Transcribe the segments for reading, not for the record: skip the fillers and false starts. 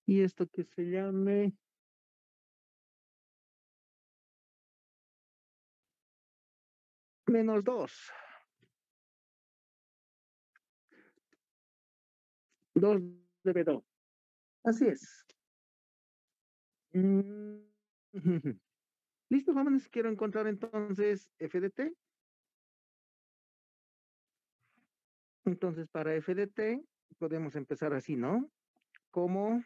Y esto que se llame menos 2. 2 de B2. Así es. Mm, Listo, jóvenes. Quiero encontrar entonces f de t. Entonces, para f de t, podemos empezar así, ¿no? Como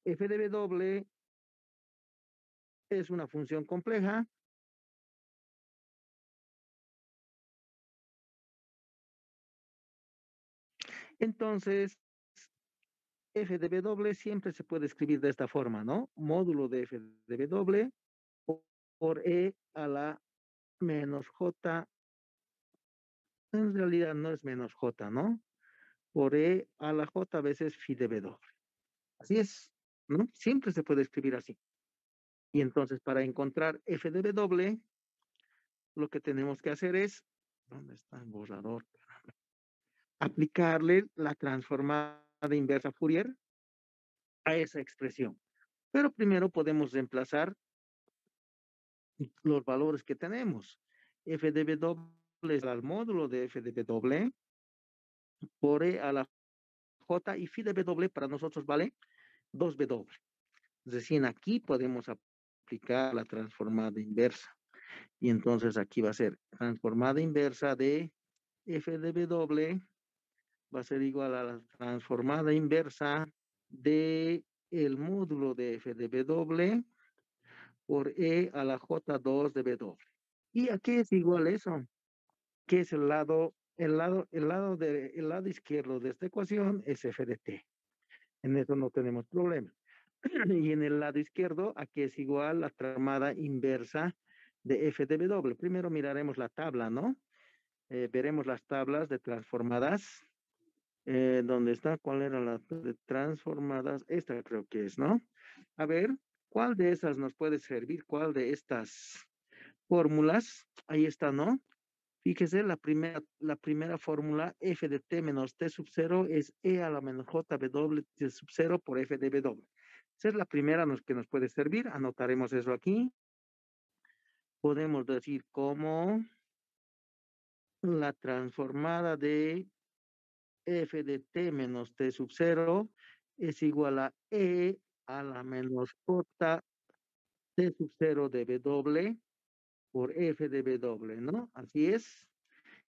f de w es una función compleja. Entonces, f de w siempre se puede escribir de esta forma, ¿no? Módulo de f de w por e a la menos j. En realidad no es menos j, ¿no? Por e a la j veces phi de w. Así es, ¿no? Siempre se puede escribir así. Y entonces, para encontrar f de w, lo que tenemos que hacer es, ¿dónde está el borrador? Aplicarle la transformada inversa Fourier a esa expresión. Pero primero podemos reemplazar los valores que tenemos. F de W es al módulo de F de W por E a la J y phi de W para nosotros vale 2W. Recién aquí podemos aplicar la transformada inversa. Y entonces aquí va a ser transformada inversa de F de W va a ser igual a la transformada inversa de el módulo de F de W por E a la J2 de W. ¿Y a qué es igual eso? Que es el lado izquierdo de esta ecuación es f de t. En eso no tenemos problema. Y en el lado izquierdo, aquí es igual la transformada inversa de f de w. Primero miraremos la tabla, ¿no? Veremos las tablas de transformadas. ¿Dónde está? ¿Cuál era la de transformadas? Esta creo que es, ¿no? A ver, ¿cuál de esas nos puede servir? ¿Cuál de estas fórmulas? Ahí está, ¿no? Fíjese, la primera fórmula, f de t menos t sub 0 es e a la menos j w t sub 0 por f de w. Esa es la primera que nos puede servir. Anotaremos eso aquí. Podemos decir como la transformada de f de t menos t sub 0 es igual a e a la menos j t sub 0 de w por f de w, ¿no? Así es.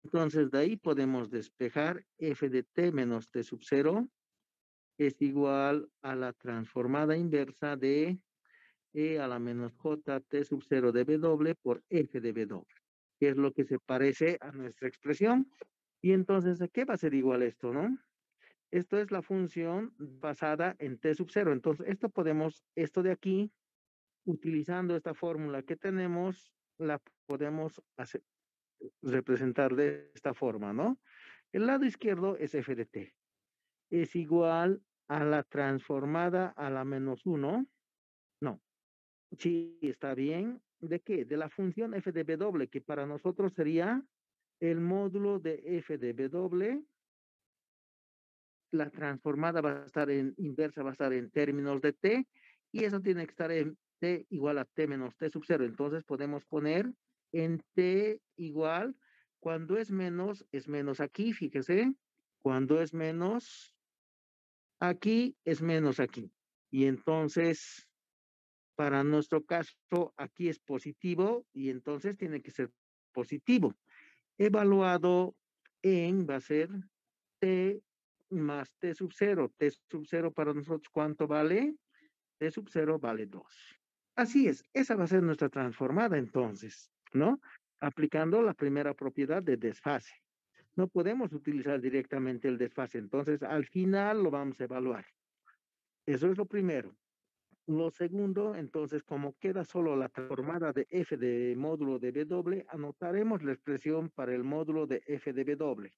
Entonces, de ahí podemos despejar f de t menos t sub 0 es igual a la transformada inversa de e a la menos j t sub 0 de w por f de w, que es lo que se parece a nuestra expresión. Y entonces, ¿a qué va a ser igual esto, no? Esto es la función basada en t sub 0. Entonces, esto de aquí, utilizando esta fórmula que tenemos, la podemos representar de esta forma, ¿no? El lado izquierdo es f de t. Es igual a la transformada a la menos 1. No, sí, está bien. ¿De qué? De la función f de w, que para nosotros sería el módulo de f de w. La transformada va a estar en inversa, va a estar en términos de t, y eso tiene que estar en t igual a t menos t sub 0. Entonces podemos poner en t igual, cuando es menos aquí, fíjese. Cuando es menos aquí, es menos aquí. Y entonces, para nuestro caso, aquí es positivo y entonces tiene que ser positivo. Evaluado va a ser t más t sub 0. T sub 0 para nosotros, ¿cuánto vale? T sub 0 vale 2. Así es, esa va a ser nuestra transformada entonces, ¿no? Aplicando la primera propiedad de desfase. No podemos utilizar directamente el desfase, entonces al final lo vamos a evaluar. Eso es lo primero. Lo segundo, entonces, como queda solo la transformada de f de módulo de w, anotaremos la expresión para el módulo de f de w.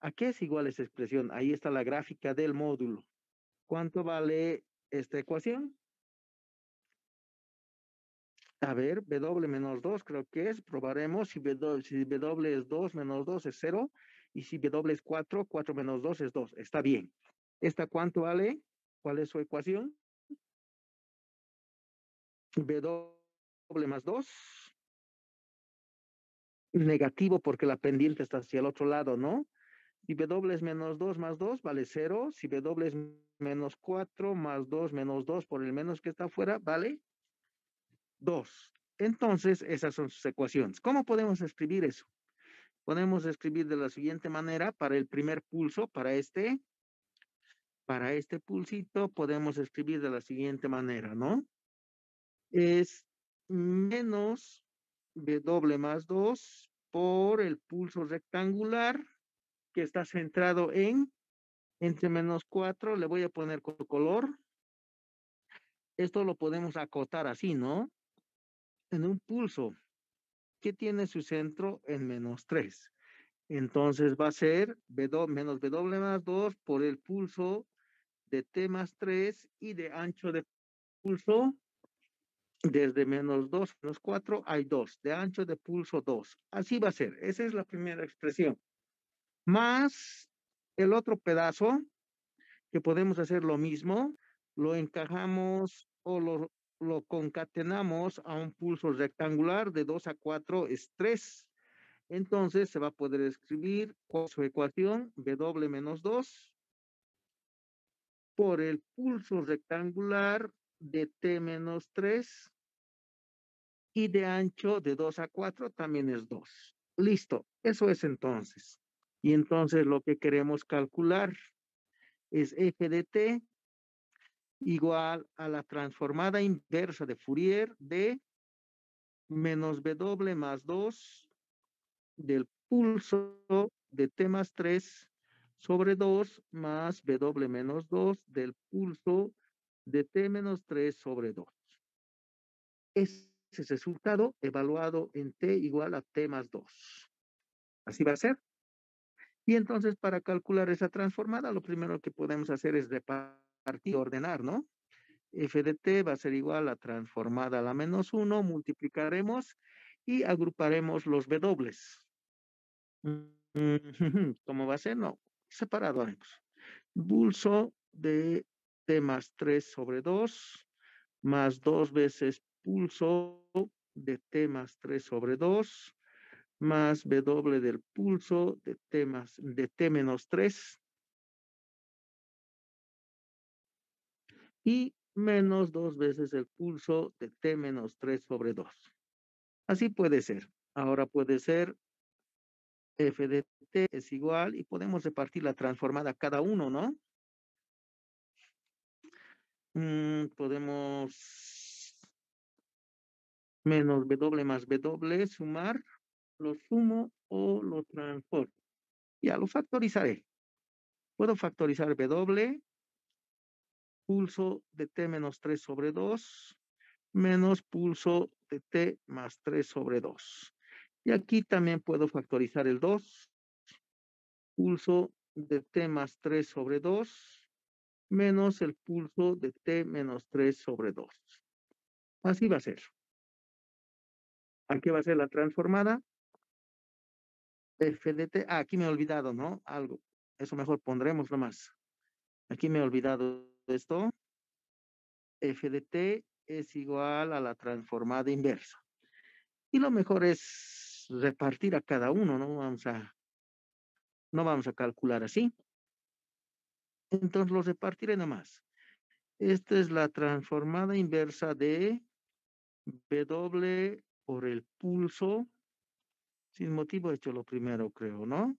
¿A qué es igual esa expresión? Ahí está la gráfica del módulo. ¿Cuánto vale esta ecuación? A ver, w menos 2 creo que es. Probaremos si w es 2 menos 2 es 0. Y si w es 4, 4 menos 2 es 2. Está bien. ¿Esta cuánto vale? ¿Cuál es su ecuación? W más 2, negativo porque la pendiente está hacia el otro lado, ¿no? Si W es menos 2 más 2 vale 0. Si W es menos 4 más 2 menos 2 por el menos que está afuera, vale 2. Entonces, esas son sus ecuaciones. ¿Cómo podemos escribir eso? Podemos escribir de la siguiente manera para el primer pulso, para este pulsito, podemos escribir de la siguiente manera, ¿no? Es menos W más 2 por el pulso rectangular que está centrado entre menos 4, le voy a poner color. Esto lo podemos acotar así, ¿no? En un pulso que tiene su centro en menos 3. Entonces va a ser menos W más 2 por el pulso de T más 3 y de ancho de pulso desde menos 2, menos 4 hay 2, de ancho de pulso 2. Así va a ser, esa es la primera expresión. Más el otro pedazo, que podemos hacer lo mismo, lo encajamos o lo concatenamos a un pulso rectangular de 2 a 4 es 3. Entonces se va a poder escribir su ecuación W menos 2 por el pulso rectangular de T menos 3 y de ancho de 2 a 4 también es 2. Listo, eso es entonces. Y entonces lo que queremos calcular es f de t igual a la transformada inversa de Fourier de menos W más 2 del pulso de T más 3 sobre 2 más W menos 2 del pulso de T menos 3 sobre 2. Ese es el resultado evaluado en T igual a T más 2. Así va a ser. Y entonces para calcular esa transformada, lo primero que podemos hacer es repartir, ordenar, ¿no? F de t va a ser igual a transformada a la menos 1, multiplicaremos y agruparemos los W. ¿Cómo va a ser? No, separado haremos. Pulso de t más 3 sobre 2, más 2 veces pulso de t más 3 sobre 2, más W del pulso de t menos 3 y menos 2 veces el pulso de t menos 3 sobre 2. Así puede ser. Ahora puede ser f de t es igual y podemos repartir la transformada a cada uno, ¿no? Podemos menos W más W, sumar, lo sumo o lo transformo. Ya lo factorizaré. Puedo factorizar W, pulso de t menos 3 sobre 2, menos pulso de t más 3 sobre 2. Y aquí también puedo factorizar el 2, pulso de t más 3 sobre 2, menos el pulso de t menos 3 sobre 2. Así va a ser. Aquí va a ser la transformada. F de t. Aquí me he olvidado, ¿no? Algo. Eso mejor pondremos nomás. Aquí me he olvidado esto. F de t es igual a la transformada inversa. Y lo mejor es repartir a cada uno, no vamos a calcular así. Entonces lo repartiré nomás. Esta es la transformada inversa de W por el pulso. Sin motivo he hecho lo primero, creo, ¿no?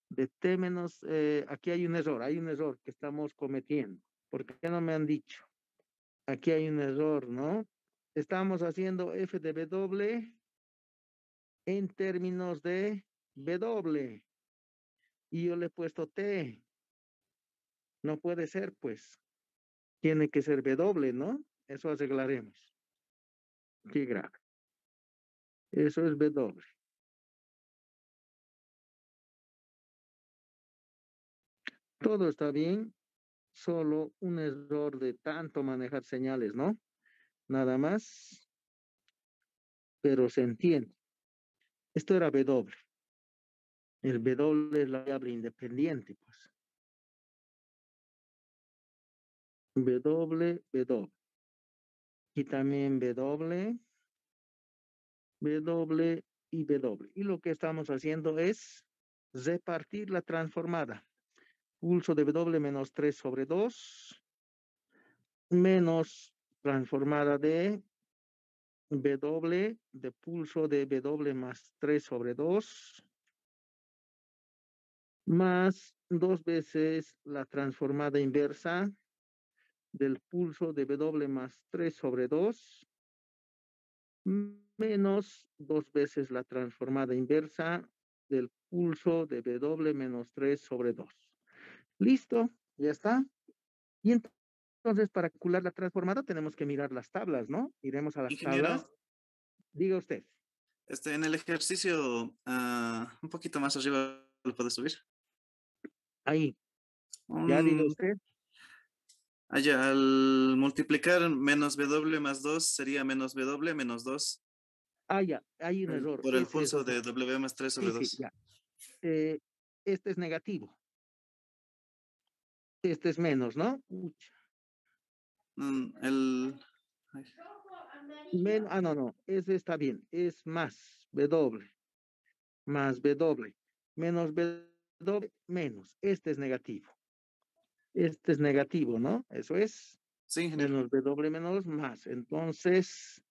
De T menos, aquí hay un error que estamos cometiendo. ¿Por qué no me han dicho? Aquí hay un error, ¿no? Estamos haciendo F de W en términos de W. Y yo le he puesto T. No puede ser, pues. Tiene que ser W, ¿no? Eso arreglaremos. Qué grave. Eso es W. Todo está bien, solo un error de tanto manejar señales, ¿no? Nada más, pero se entiende. Esto era W. El W es la variable independiente, pues. W, W. Y también W, W y W. Y lo que estamos haciendo es repartir la transformada. Pulso de W menos 3 sobre 2 menos transformada de W de pulso de W más 3 sobre 2 más 2 veces la transformada inversa del pulso de W más 3 sobre 2 menos 2 veces la transformada inversa del pulso de W menos 3 sobre 2. ¿Listo? ¿Ya está? Y entonces, para calcular la transformada, tenemos que mirar las tablas, ¿no? Iremos a las tablas. Ingeniero, Diga usted. en el ejercicio, un poquito más arriba lo puedes subir. Ahí, ya diga Un, usted. allá, al multiplicar menos W más 2 sería menos W menos 2 Ah, ya, hay un error. por el Ese es pulso otro. de W más 3 Sí, sobre sí, 2. ya. Eh, este es negativo. Este es menos, ¿no? Ucha. Ay, No, no. Ese está bien. Es más W. Más W. Menos W. Menos. Este es negativo. Este es negativo, ¿no? Eso es. sí, ingeniero. Menos W menos más. Entonces,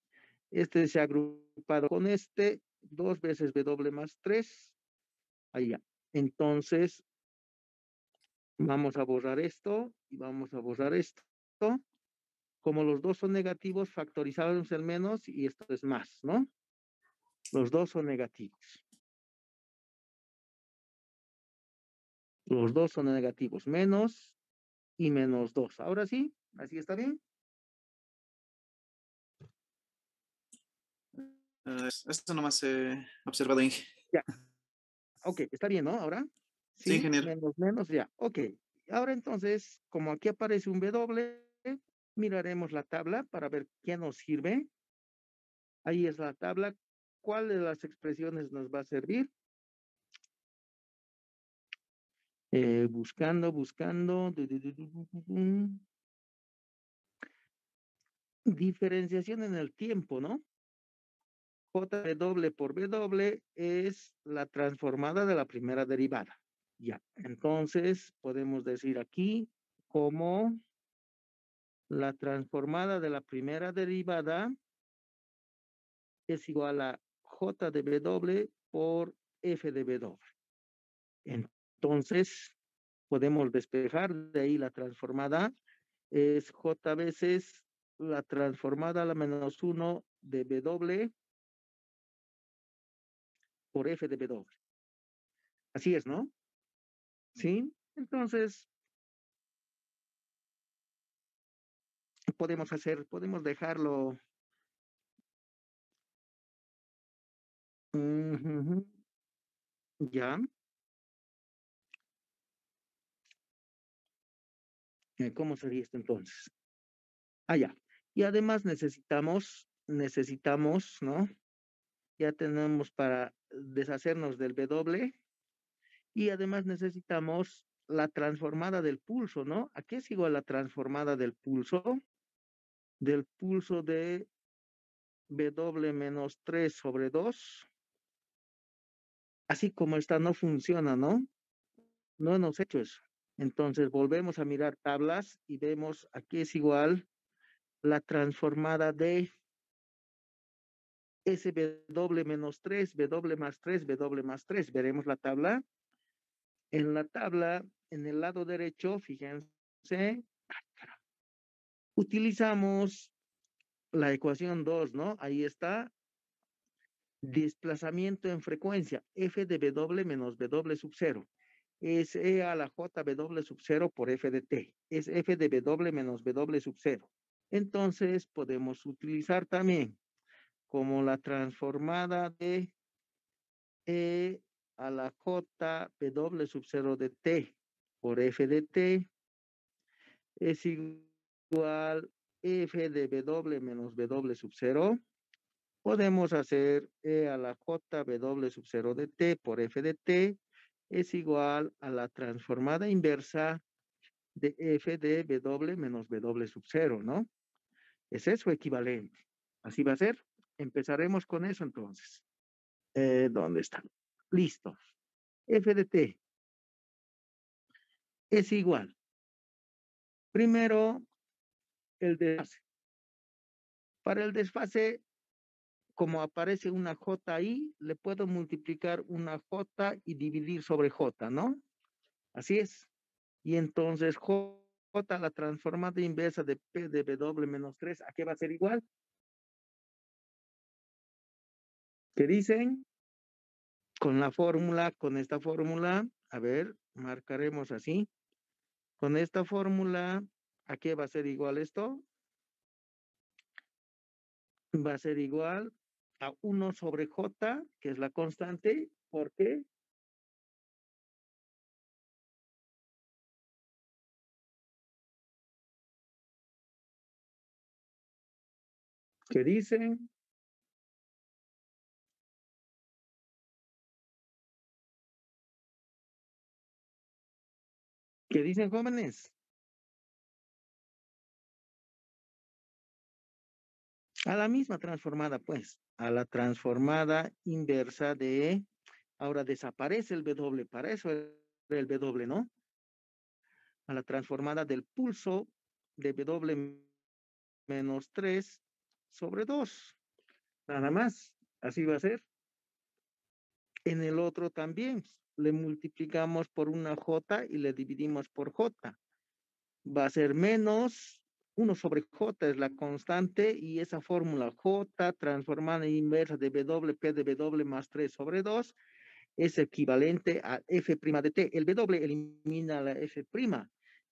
este se ha agrupado con este. 2 veces W más 3. Allá. Entonces, vamos a borrar esto y vamos a borrar esto. Como los dos son negativos, factorizamos el menos y esto es más, ¿no? Los dos son negativos. Los dos son negativos. Menos y menos 2. Ahora sí, así está bien. Esto nomás he observado, Ya, ok, está bien, ¿no? Ahora, sí, sí, ingeniero. menos, menos, ya, ok. Ahora entonces, como aquí aparece un W, miraremos la tabla para ver qué nos sirve. Ahí es la tabla. ¿Cuál de las expresiones nos va a servir? Buscando, buscando. Diferenciación en el tiempo, ¿no? JW por W es la transformada de la primera derivada. Ya, entonces podemos decir aquí como la transformada de la primera derivada es igual a J de W por F de W. Entonces, podemos despejar de ahí la transformada es J veces la transformada a la menos 1 de W por F de W. Así es, ¿no? ¿Sí? Entonces, podemos dejarlo. Ya. ¿Cómo sería esto entonces? Ah, ya. Y además necesitamos, ¿no? Ya tenemos para deshacernos del W y además necesitamos la transformada del pulso, ¿no? ¿A qué es igual la transformada del pulso? Del pulso de W menos 3 sobre 2. Así como esta no funciona, ¿no? No hemos hecho eso. Entonces volvemos a mirar tablas y vemos aquí es igual la transformada de SW menos 3, W más 3, W más 3. Veremos la tabla. En la tabla, en el lado derecho, fíjense, utilizamos la ecuación 2, ¿no? Ahí está, desplazamiento en frecuencia, F de W menos W sub 0. Es E a la J W sub 0 por F de T. Es F de W menos W sub 0. Entonces, podemos utilizar también como la transformada de E a la J W sub 0 de T por F de T es igual F de W menos W sub 0. Podemos hacer E a la J W sub 0 de T por F de T es igual a la transformada inversa de f de w menos w sub 0, ¿no? Es eso equivalente. Así va a ser. Empezaremos con eso entonces. ¿Dónde está? Listo. F de t es igual. Primero, el desfase. Para el desfase, como aparece una J ahí, le puedo multiplicar una J y dividir sobre J, ¿no? Así es. Y entonces J, la transformada inversa de P de W menos 3, ¿a qué va a ser igual? ¿Qué dicen? Con la fórmula, con esta fórmula, a ver, marcaremos así. Con esta fórmula, ¿a qué va a ser igual esto? Va a ser igual a 1 sobre J, que es la constante. ¿Por qué? ¿Qué dicen? ¿Qué dicen, jóvenes? A la misma transformada, pues, a la transformada inversa de, ahora desaparece el W, para eso era el W, ¿no? A la transformada del pulso de W menos 3 sobre 2. Nada más, así va a ser. En el otro también, le multiplicamos por una J y le dividimos por J. Va a ser menos 1 sobre J es la constante y esa fórmula J transformada en inversa de W, P de W más 3 sobre 2 es equivalente a F' de T. El W elimina la F'.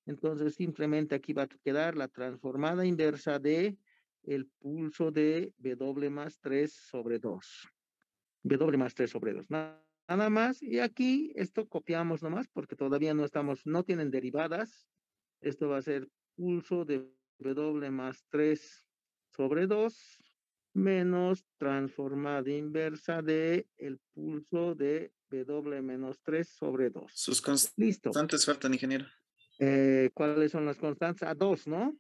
Entonces simplemente aquí va a quedar la transformada inversa de el pulso de W más 3 sobre 2. W más 3 sobre 2. Nada más. Y aquí esto copiamos nomás porque todavía no estamos, no tienen derivadas. Esto va a ser pulso de W más 3 sobre 2 menos transformada inversa de el pulso de W menos 3 sobre 2. Sus Listo. constantes faltan, ingeniero. ¿Cuáles son las constantes? A 2, ¿no?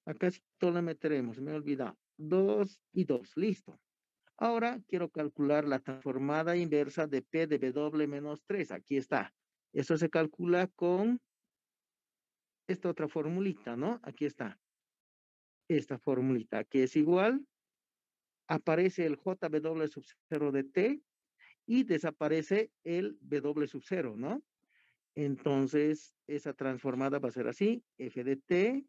Acá sí le meteremos, me he olvidado. 2 y 2, listo. Ahora quiero calcular la transformada inversa de P de W menos 3. Aquí está. Eso se calcula con esta otra formulita, ¿no? Aquí está. Esta formulita que es igual. Aparece el JW sub 0 de T y desaparece el W sub 0, ¿no? Entonces, esa transformada va a ser así. F de T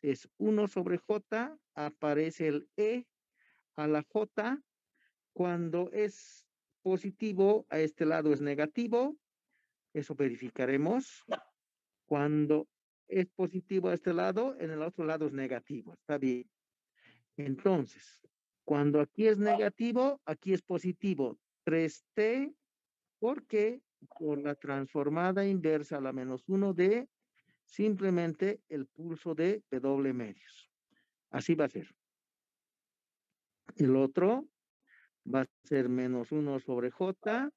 es 1 sobre J. Aparece el E a la J. Cuando es positivo, a este lado es negativo. Eso verificaremos. Cuando es positivo a este lado, en el otro lado es negativo. Está bien. Entonces, cuando aquí es negativo, aquí es positivo. 3T, porque por la transformada inversa a la menos 1 de simplemente el pulso de W medios. Así va a ser. El otro va a ser menos 1 sobre J.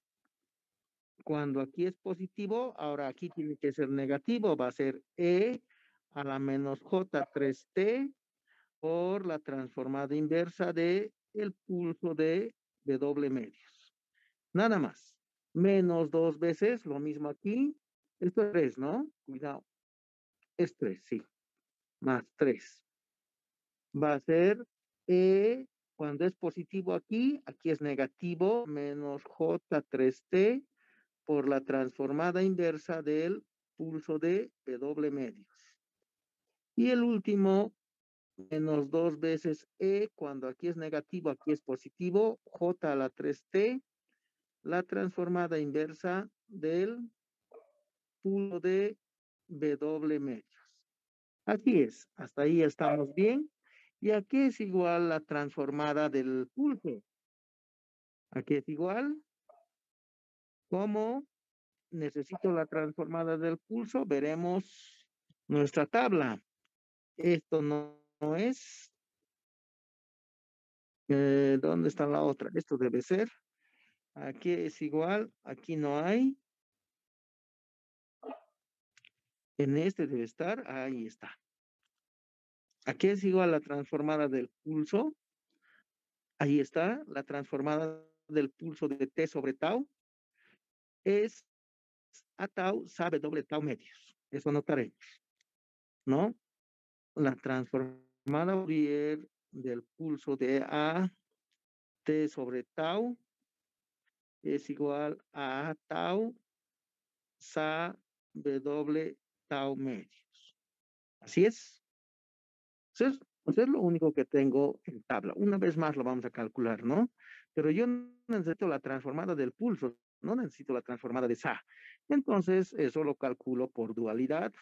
Cuando aquí es positivo, ahora aquí tiene que ser negativo, va a ser E a la menos J 3T por la transformada inversa de el pulso de W medios. Nada más. Menos 2 veces, lo mismo aquí. Esto es 3, ¿no? Cuidado. Es 3, sí. Más 3. Va a ser E cuando es positivo aquí, aquí es negativo, menos J3T por la transformada inversa del pulso de W medios. Y el último, menos 2 veces E, cuando aquí es negativo, aquí es positivo, J a la 3T, la transformada inversa del pulso de W medios. Así es, hasta ahí estamos bien. Y aquí es igual la transformada del pulso. Aquí es igual. Como necesito la transformada del pulso, veremos nuestra tabla. Esto no es. ¿Dónde está la otra? Esto debe ser. Aquí es igual, aquí no hay. En este debe estar, ahí está. ¿A qué es igual la transformada del pulso? Ahí está, la transformada del pulso de T sobre tau es a tau sabe doble tau medios. Eso notaremos, ¿no? La transformada Fourier del pulso de A T sobre tau es igual a tau sa W tau medios. Así es. Eso es lo único que tengo en tabla. Una vez más lo vamos a calcular, ¿no? Pero yo necesito la transformada del pulso, no necesito la transformada de sa. Entonces, eso lo calculo por dualidad.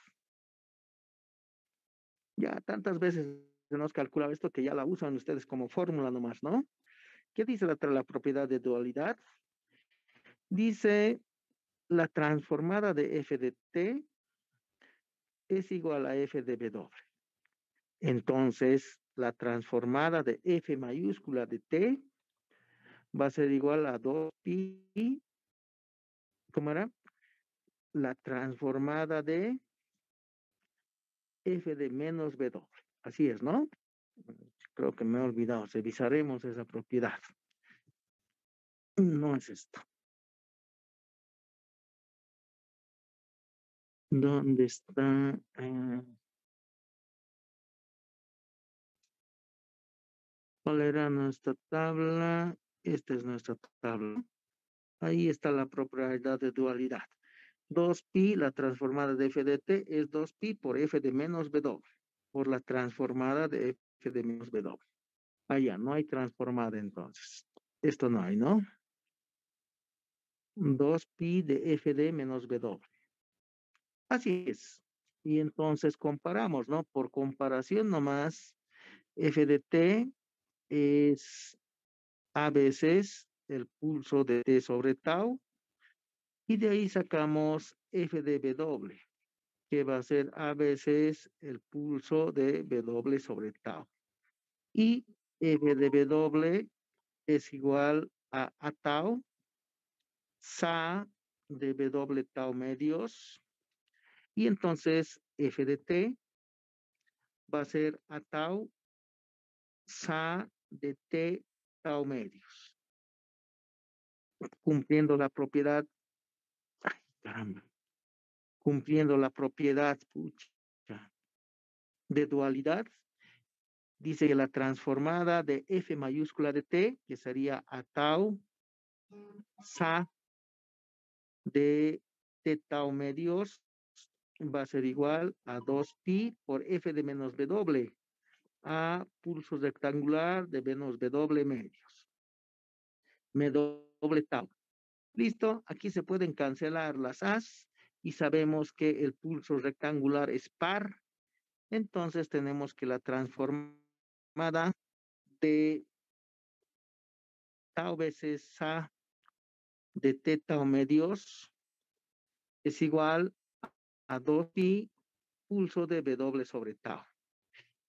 Ya tantas veces se nos calcula esto que ya la usan ustedes como fórmula nomás, ¿no? ¿Qué dice la propiedad de dualidad? Dice la transformada de f de t es igual a f de w. Entonces, la transformada de f mayúscula de t va a ser igual a 2pi, ¿cómo era? La transformada de f de menos w. Así es, ¿no? Creo que me he olvidado. Revisaremos esa propiedad. No es esto. ¿Dónde está? ¿Cuál era nuestra tabla? Esta es nuestra tabla. Ahí está la propiedad de dualidad. 2pi, la transformada de f de t es 2pi por f de menos w, por la transformada de f de menos w. Allá, no hay transformada entonces. Esto no hay, ¿no? 2pi de f de menos w. Así es. Y entonces comparamos, ¿no? Por comparación nomás, f de t es a veces el pulso de t sobre tau, y de ahí sacamos f de w, que va a ser a veces el pulso de w sobre tau. Y f de w es igual a tau, sa de w tau medios, y entonces f de t va a ser a tau, sa de t tau medios. Cumpliendo la propiedad, ay, caramba, cumpliendo la propiedad, pucha, de dualidad, dice que la transformada de f mayúscula de t, que sería a tau, sa de t tau medios, va a ser igual a 2pi por f de menos w, a pulso rectangular de menos w medios, w tau. Listo, aquí se pueden cancelar las as y sabemos que el pulso rectangular es par, entonces tenemos que la transformada de tau veces sa de t tau medios es igual a 2pi pulso de w sobre tau.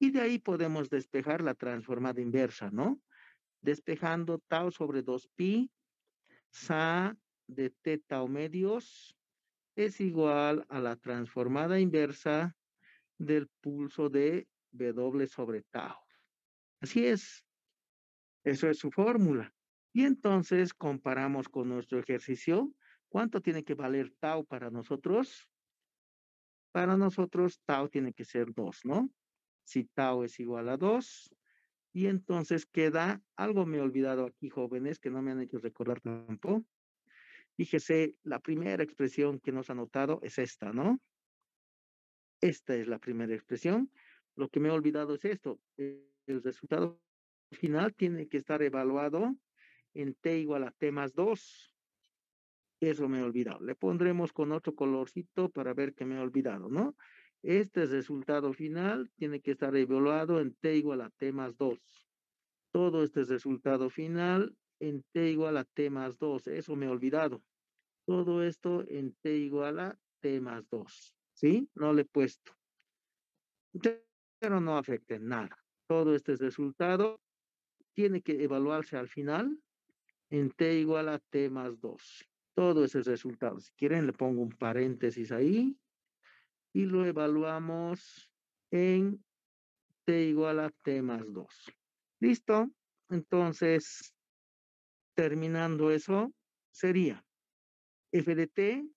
Y de ahí podemos despejar la transformada inversa, ¿no? Despejando tau sobre 2pi, sa de t tau medios es igual a la transformada inversa del pulso de W sobre tau. Así es, eso es su fórmula. Y entonces comparamos con nuestro ejercicio. ¿Cuánto tiene que valer tau para nosotros? Para nosotros tau tiene que ser 2, ¿no? Si tau es igual a 2, y entonces queda, algo me he olvidado aquí, jóvenes, que no me han hecho recordar tampoco. Fíjese, la primera expresión que nos ha notado es esta, ¿no? Esta es la primera expresión. Lo que me he olvidado es esto. El resultado final tiene que estar evaluado en t igual a t más 2. Eso me he olvidado. Le pondremos con otro colorcito para ver que me he olvidado, ¿no? Este resultado final tiene que estar evaluado en t igual a t más 2. Todo este resultado final en t igual a t más 2. Eso me he olvidado. Todo esto en t igual a t más 2. ¿Sí? No le he puesto. Pero no afecta en nada. Todo este resultado tiene que evaluarse al final en t igual a t más 2. Todo ese resultado. Si quieren, le pongo un paréntesis ahí. y lo evaluamos en t igual a t más 2. ¿Listo? Entonces, terminando eso, sería f de t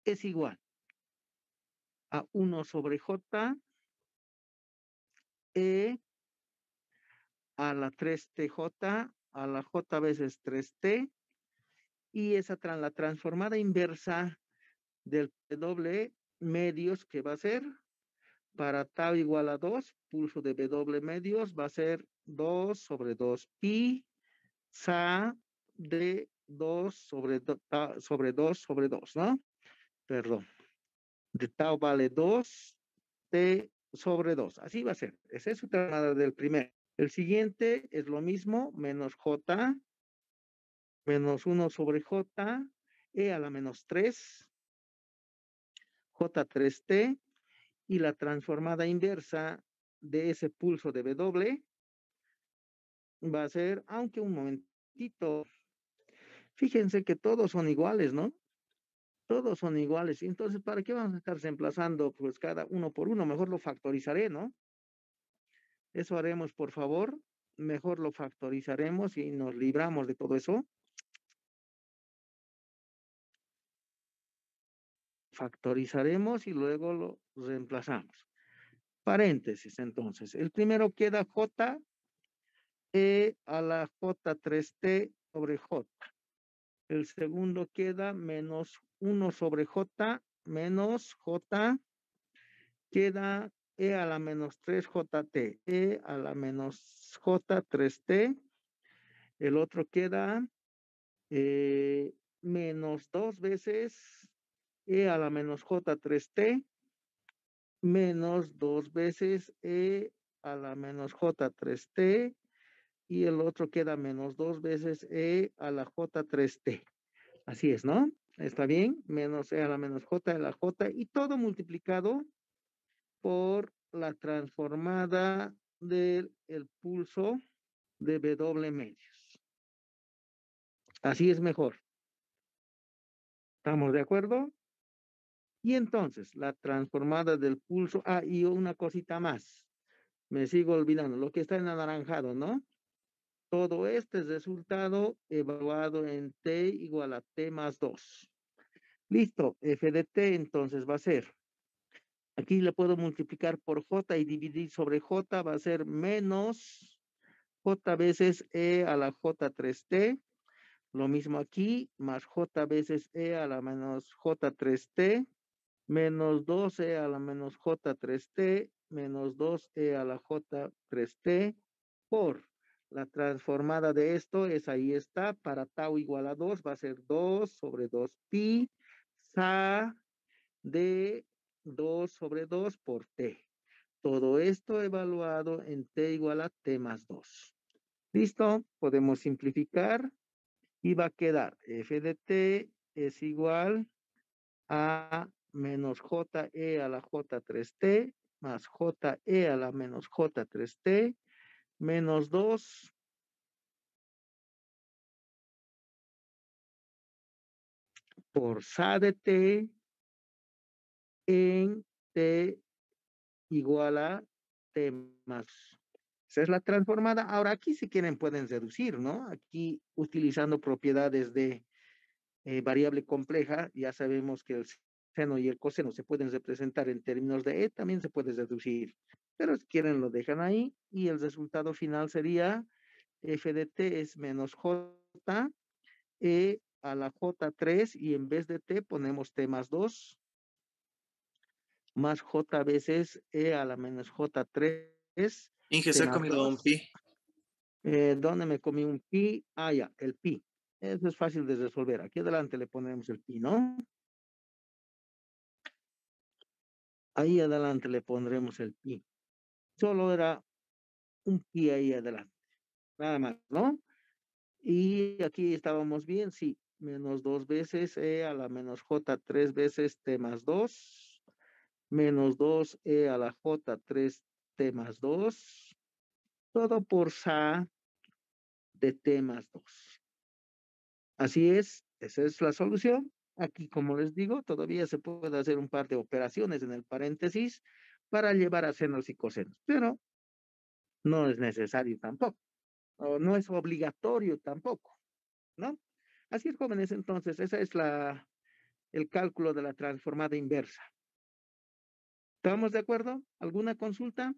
es igual a 1 sobre j e a la 3tj a la j veces 3t y esa la transformada inversa del W medios que va a ser para tau igual a 2, pulso de W medios va a ser 2 sobre 2 pi sa de 2 sobre, sobre 2 sobre 2, ¿no? Perdón. De tau vale 2 t sobre 2. Así va a ser. Esa es su transformada del primero. El siguiente es lo mismo, menos j, menos 1 sobre j, e a la menos 3, j3t, y la transformada inversa de ese pulso de W va a ser, aunque un momentito, fíjense que todos son iguales, ¿no? Todos son iguales. Entonces, ¿para qué vamos a estar reemplazando pues cada uno por uno? Mejor lo factorizaré, ¿no? Eso haremos, por favor. Mejor lo factorizaremos y nos libramos de todo eso. Factorizaremos y luego lo reemplazamos. Paréntesis, entonces. El primero queda J e a la J3T sobre J. El segundo queda menos 1 sobre J menos J. Queda E a la menos 3JT. E a la menos J3T. El otro queda menos 2 veces E a la menos J3T. Menos 2 veces E a la menos J3T. Y el otro queda menos 2 veces E a la J3T. Así es, ¿no? ¿Está bien? Menos E a la menos J a la J y todo multiplicado por la transformada del pulso de W medios. Así es mejor. ¿Estamos de acuerdo? Y entonces, la transformada del pulso, y una cosita más. Me sigo olvidando, lo que está en anaranjado, ¿no? Todo este resultado evaluado en t igual a t más 2. Listo, f de t entonces va a ser, aquí le puedo multiplicar por j y dividir sobre j, va a ser menos j veces e a la j3t, lo mismo aquí, más j veces e a la menos j3t, menos 2e a la menos j3t, menos 2e a la j3t, por la transformada de esto es ahí está, para tau igual a 2 va a ser 2 sobre 2 pi, sa de 2 sobre 2 por t. Todo esto evaluado en t igual a t más 2. ¿Listo? Podemos simplificar y va a quedar f de t es igual a menos je a la j3t más je a la menos j3t menos 2 por sa de t en t igual a t más. Esa es la transformada. Ahora aquí si quieren pueden reducir, ¿no? Aquí utilizando propiedades de variable compleja, ya sabemos que el seno y el coseno se pueden representar en términos de e, también se puede reducir. Pero si quieren lo dejan ahí y el resultado final sería f de t es menos j e a la j3 y en vez de t ponemos t más 2 más j veces e a la menos j3 Inge, t se ha más comido un 2. pi. ¿Dónde me comí un pi? Ya, el pi. Eso es fácil de resolver. Aquí adelante le ponemos el pi, ¿no? Ahí adelante le pondremos el pi. Solo era un pi ahí adelante. Nada más, ¿no? Y aquí estábamos bien, sí. Menos 2 veces e a la menos j 3 veces t más 2. Menos 2 e a la j 3 t más 2. Todo por sa de t más 2. Así es, esa es la solución. Aquí, como les digo, todavía se puede hacer un par de operaciones en el paréntesis para llevar a senos y cosenos, pero no es necesario tampoco, o no es obligatorio tampoco, ¿no? Así es, jóvenes, entonces, esa es el cálculo de la transformada inversa. ¿Estamos de acuerdo? ¿Alguna consulta?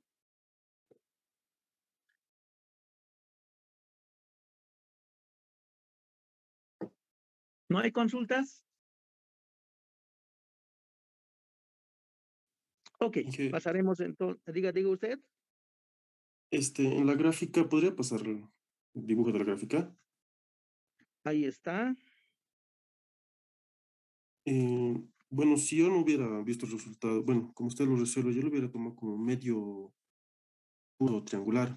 ¿No hay consultas? Ok, Inge, pasaremos entonces, diga usted. en la gráfica, ¿podría pasar el dibujo de la gráfica? Ahí está. Bueno, si yo no hubiera visto el resultado, bueno, como usted lo resuelve, yo lo hubiera tomado como medio puro triangular.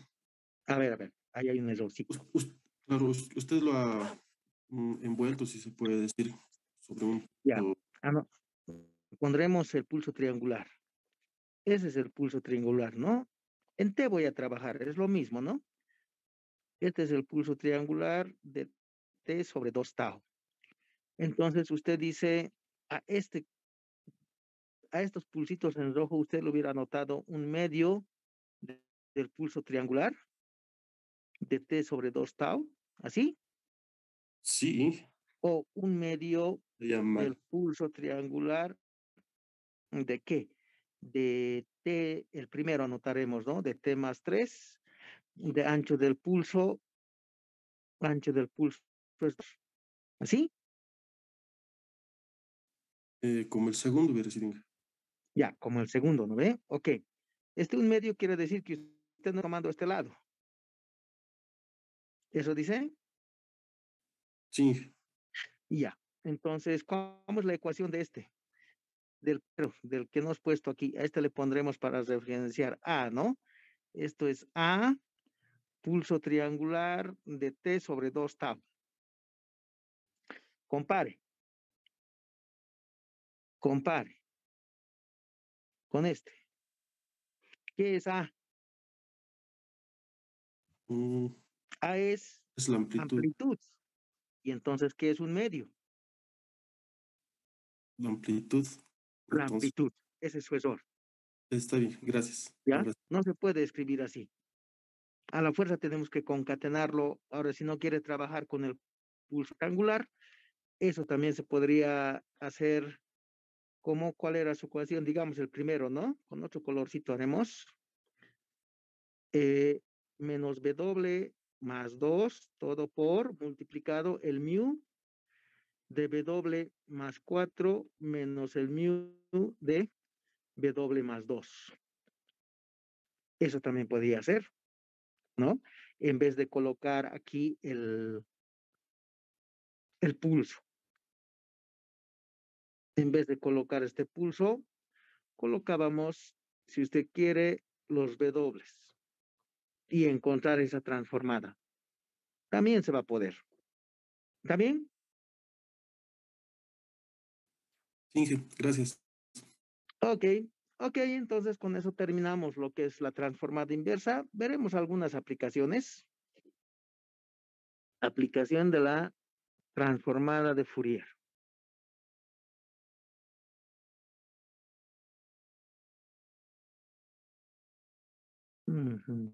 A ver, ahí hay un errorcito. Claro, usted lo ha envuelto, si se puede decir, sobre un Ya, punto. no. Pondremos el pulso triangular. Ese es el pulso triangular, ¿no? En T voy a trabajar, es lo mismo, ¿no? Este es el pulso triangular de T sobre 2 tau. Entonces usted dice, a, este, a estos pulsitos en rojo, usted le hubiera anotado un medio del pulso triangular de T sobre 2 tau, ¿así? Sí, O un medio sería del mal. pulso triangular, ¿de qué? De T, el primero anotaremos, ¿no? De T más 3, de ancho del pulso, es ¿así? Como el segundo hubiera sido. Ya, como el segundo, ¿no ve? Ok. Este un medio quiere decir que usted no está tomando este lado. ¿Eso dice? Sí, Ya. Entonces, ¿cómo es la ecuación de este? Del que hemos puesto aquí. A este le pondremos para referenciar A, ¿no? Esto es A, pulso triangular de T sobre 2 tau. Compare, compare con este. ¿Qué es A? mm, A es es la amplitud. amplitud. Y entonces, ¿qué es un medio? La amplitud. La Entonces, amplitud. Ese es su error. está bien, gracias. ¿Ya? Ahora sí. No se puede escribir así. A la fuerza tenemos que concatenarlo. Ahora, si no quiere trabajar con el pulso rectangular, eso también se podría hacer como cuál era su ecuación, digamos el primero, ¿no? Con otro colorcito haremos eh, menos W más 2, todo por multiplicado el mu de W más 4 menos el mu de W más 2. Eso también podría ser, ¿no? En vez de colocar aquí el pulso. En vez de colocar este pulso, colocábamos, si usted quiere, los W y encontrar esa transformada. También se va a poder. ¿Está bien? Inge, gracias. Ok, ok, entonces con eso terminamos lo que es la transformada inversa. Veremos algunas aplicaciones. Aplicación de la transformada de Fourier. Ujú.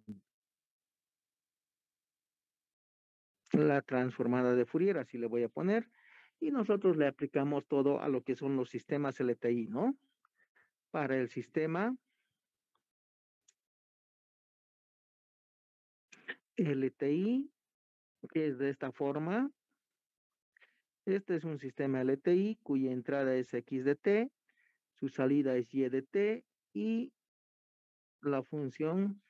La transformada de Fourier, así le voy a poner. Y nosotros le aplicamos todo a lo que son los sistemas LTI, ¿no? Para el sistema LTI, que es de esta forma. Este es un sistema LTI cuya entrada es X de T, su salida es Y de T y la función,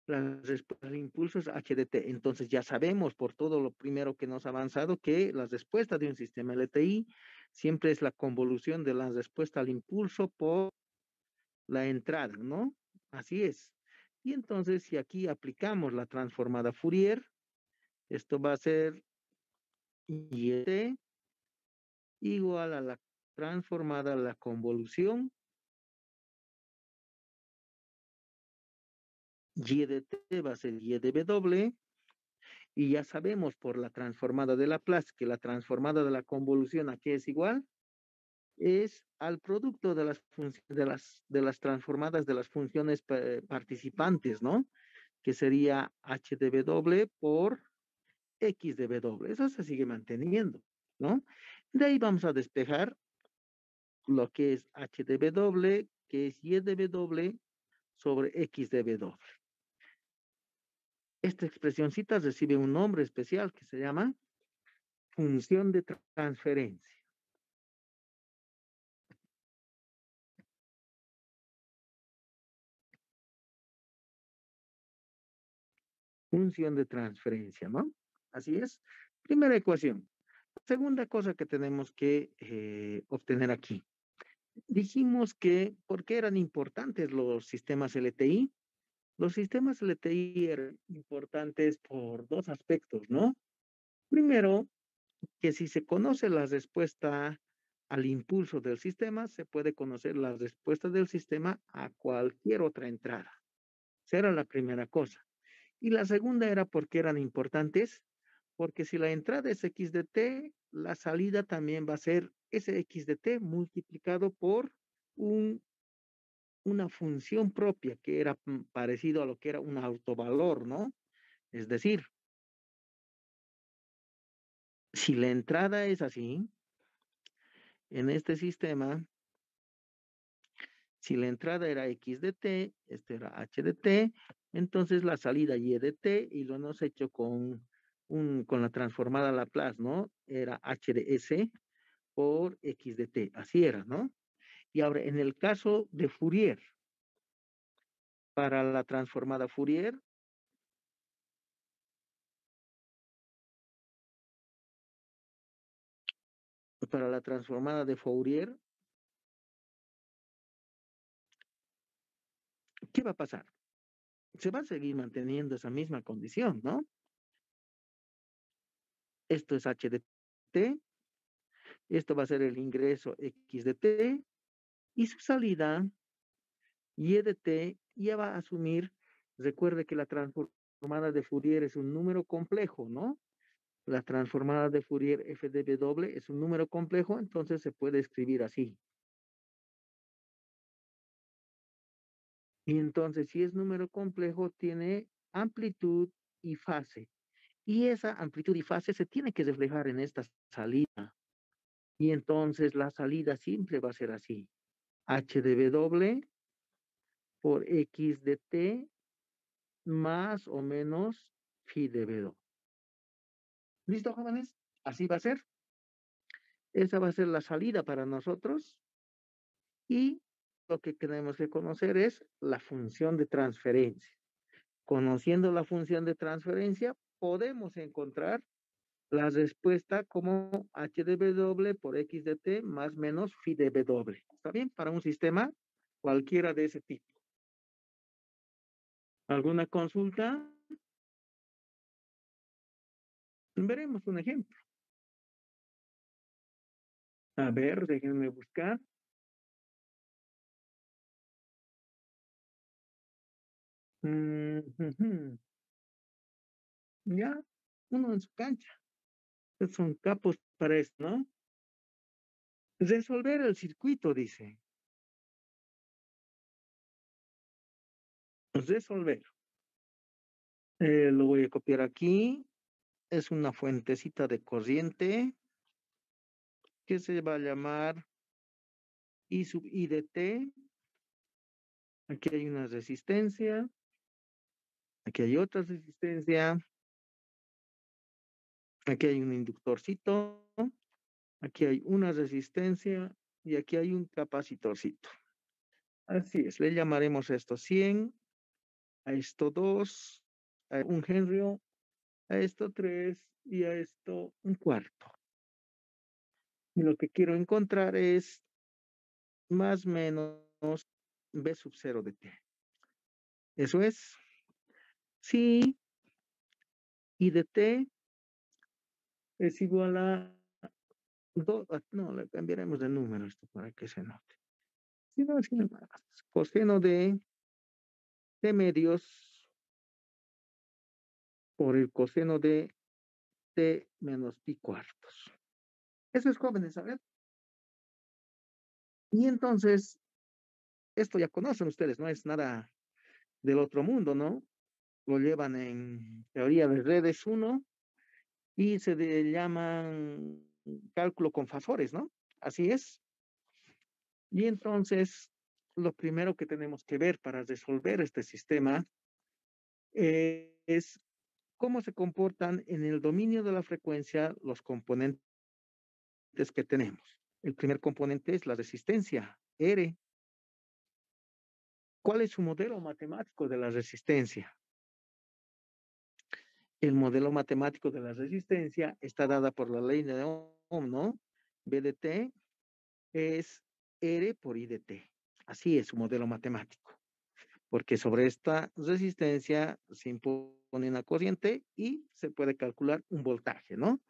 la respuesta de impulsos H de T. Entonces ya sabemos por todo lo primero que nos ha avanzado que la respuesta de un sistema LTI siempre es la convolución de la respuesta al impulso por la entrada, ¿no? Así es. Y entonces si aquí aplicamos la transformada Fourier, esto va a ser Y de T igual a la transformada, la convolución Y de T va a ser Y de W, y ya sabemos por la transformada de Laplace que la transformada de la convolución aquí es igual es al producto de las de las transformadas de las funciones participantes, ¿no? Que sería h de w por x de w. Eso se sigue manteniendo, ¿no? De ahí vamos a despejar lo que es h de w, que es y de w sobre x de w. Esta expresioncita recibe un nombre especial que se llama función de transferencia. Función de transferencia, ¿no? Así es. Primera ecuación. Segunda cosa que tenemos que obtener aquí. Dijimos que, ¿por qué eran importantes los sistemas LTI? Los sistemas LTI eran importantes por dos aspectos, ¿no? Primero, que si se conoce la respuesta al impulso del sistema, se puede conocer la respuesta del sistema a cualquier otra entrada. Esa era la primera cosa. Y la segunda era porque eran importantes, porque si la entrada es x de t, la salida también va a ser ese x de t multiplicado por un, una función propia que era parecido a lo que era un autovalor, ¿no? Es decir, si la entrada es así, en este sistema, si la entrada era x de t, este era h de t, entonces la salida y de t, y lo hemos hecho con la transformada Laplace, ¿no? Era h de s por x de t, así era, ¿no? Y ahora, en el caso de Fourier, para la transformada Fourier, para la transformada de Fourier, ¿qué va a pasar? Se va a seguir manteniendo esa misma condición, ¿no? Esto es h de t, esto va a ser el ingreso x de t, y su salida y de t ya va a asumir, recuerde que la transformada de Fourier es un número complejo, ¿no? La transformada de Fourier f de w es un número complejo, entonces se puede escribir así. Y entonces, si es número complejo, tiene amplitud y fase. Y esa amplitud y fase se tiene que reflejar en esta salida. Y entonces la salida siempre va a ser así. H de W por X de T más o menos phi de W. ¿Listo, jóvenes? Así va a ser. Esa va a ser la salida para nosotros. Y lo que tenemos que conocer es la función de transferencia. Conociendo la función de transferencia, podemos encontrar la respuesta como h de w por x de t más menos phi de w. ¿Está bien? Para un sistema cualquiera de ese tipo. ¿Alguna consulta? Veremos un ejemplo. A ver, déjenme buscar. Ya, uno en su cancha. Estos son capos para esto, ¿no? Resolver el circuito, dice. Resolver. Lo voy a copiar aquí. Es una fuentecita de corriente que se va a llamar I sub I de T. Aquí hay una resistencia. Aquí hay otra resistencia. Aquí hay un inductorcito. Aquí hay una resistencia. Y aquí hay un capacitorcito. Así es. Le llamaremos a esto 100, a esto 2, a un Henry, a esto 3 y a esto un cuarto. Y lo que quiero encontrar es más o menos B sub 0 de T. Eso es. Si I de T es igual a 2, no, le cambiaremos de número esto para que se note. Si no, es coseno de T medios por el coseno de T menos pi cuartos. Eso es, jóvenes, a ver. Y entonces, esto ya conocen ustedes, no es nada del otro mundo, ¿no? Lo llevan en teoría de redes 1 y llaman cálculo con fasores, ¿no? Así es. Y entonces, lo primero que tenemos que ver para resolver este sistema es cómo se comportan en el dominio de la frecuencia los componentes que tenemos. El primer componente es la resistencia, R. ¿Cuál es su modelo matemático de la resistencia? El modelo matemático de la resistencia está dada por la ley de Ohm, ¿no? B de T es R por I de T. Así es su modelo matemático, porque sobre esta resistencia se impone una corriente y se puede calcular un voltaje, ¿no?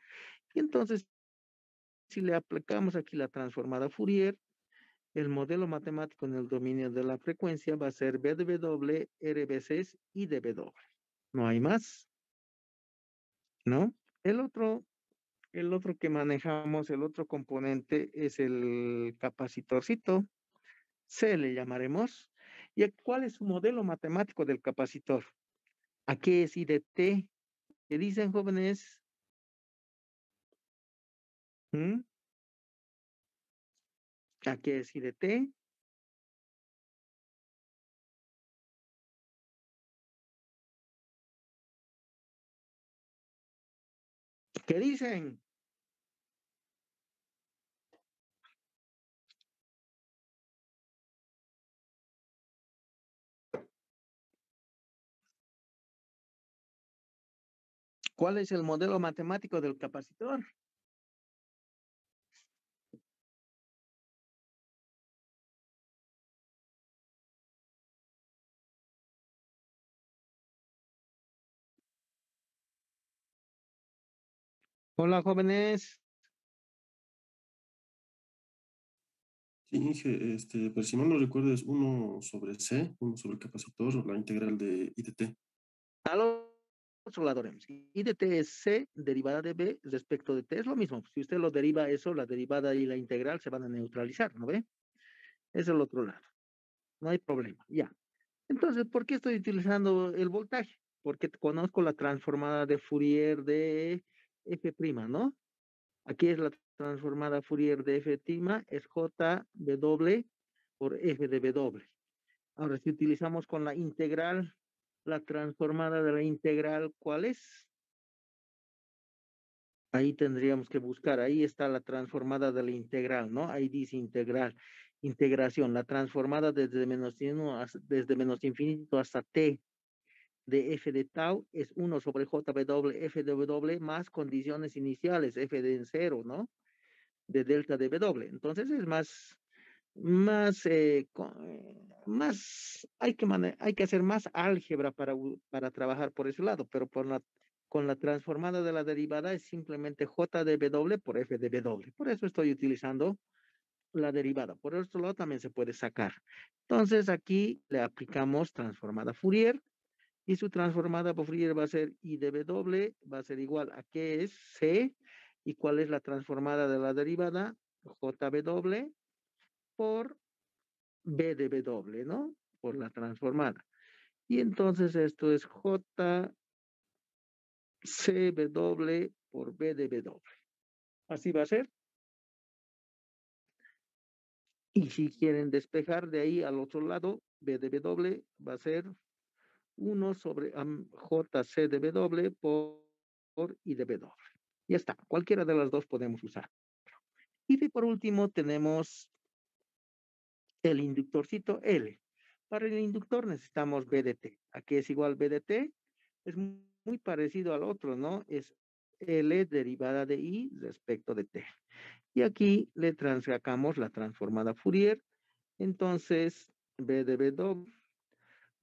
Y entonces, si le aplicamos aquí la transformada Fourier, el modelo matemático en el dominio de la frecuencia va a ser B de W, R veces I de W. No hay más, ¿no? El otro que manejamos, el otro componente es el capacitorcito, C le llamaremos. ¿Y cuál es su modelo matemático del capacitor? ¿A qué es I de T? ¿Qué dicen, jóvenes? ¿Mm? ¿A qué es I de T? ¿Qué dicen? ¿Cuál es el modelo matemático del capacitor? Hola, jóvenes. Sí, Inge, pero si mal no recuerdo es 1 sobre C, 1 sobre el capacitor, o la integral de I de T. A los soldadores. I de T es C derivada de B respecto de T. Es lo mismo. Si usted lo deriva eso, la derivada y la integral se van a neutralizar, ¿no ve? Es el otro lado. No hay problema. Ya. Entonces, ¿por qué estoy utilizando el voltaje? Porque conozco la transformada de Fourier de F', ¿no? Aquí es la transformada Fourier de F', es JW por F de W. Ahora, si utilizamos con la integral, la transformada de la integral, ¿cuál es? Ahí tendríamos que buscar, ahí está la transformada de la integral, ¿no? Ahí dice integral, integración, la transformada desde desde menos infinito hasta t de f de tau es 1 sobre jw f de w más condiciones iniciales, f de en cero, ¿no? De delta de w. Entonces es hay que hacer más álgebra para trabajar por ese lado, pero con la transformada de la derivada es simplemente j de w por f de w. Por eso estoy utilizando la derivada. Por otro lado también se puede sacar. Entonces aquí le aplicamos transformada Fourier y su transformada por Fourier va a ser I de W, va a ser igual a qué es C y cuál es la transformada de la derivada JW por B de W, ¿no? Por la transformada. Y entonces esto es JCW por B de W. Así va a ser. Y si quieren despejar de ahí al otro lado, B de W va a ser 1 sobre JC de W por I de W. Ya está. Cualquiera de las dos podemos usar. Y por último tenemos el inductorcito L. Para el inductor necesitamos B de T. Aquí es igual B de T. Es muy parecido al otro, ¿no? Es L derivada de I respecto de T. Y aquí le sacamos la transformada Fourier. Entonces, B de W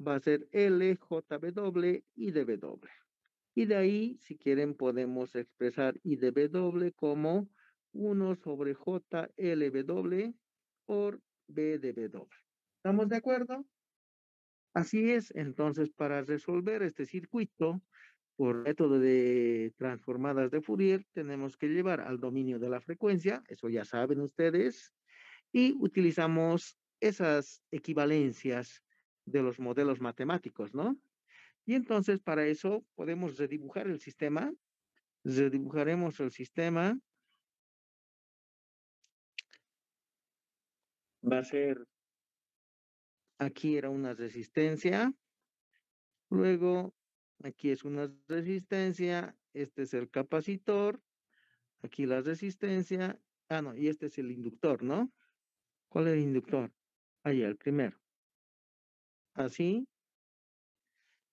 va a ser L, JW, I de W. Y de ahí, si quieren, podemos expresar I de W como 1 sobre JLW por B de W. ¿Estamos de acuerdo? Así es. Entonces, para resolver este circuito por método de transformadas de Fourier, tenemos que llevar al dominio de la frecuencia, eso ya saben ustedes, Y utilizamos esas equivalencias de los modelos matemáticos, ¿no? Y entonces para eso podemos redibujar el sistema. Redibujaremos el sistema. Va a ser, aquí era una resistencia. Luego, aquí es una resistencia. Este es el capacitor. Aquí la resistencia. Ah, no, y este es el inductor, ¿no? ¿Cuál es el inductor? Ahí, el primero. Así.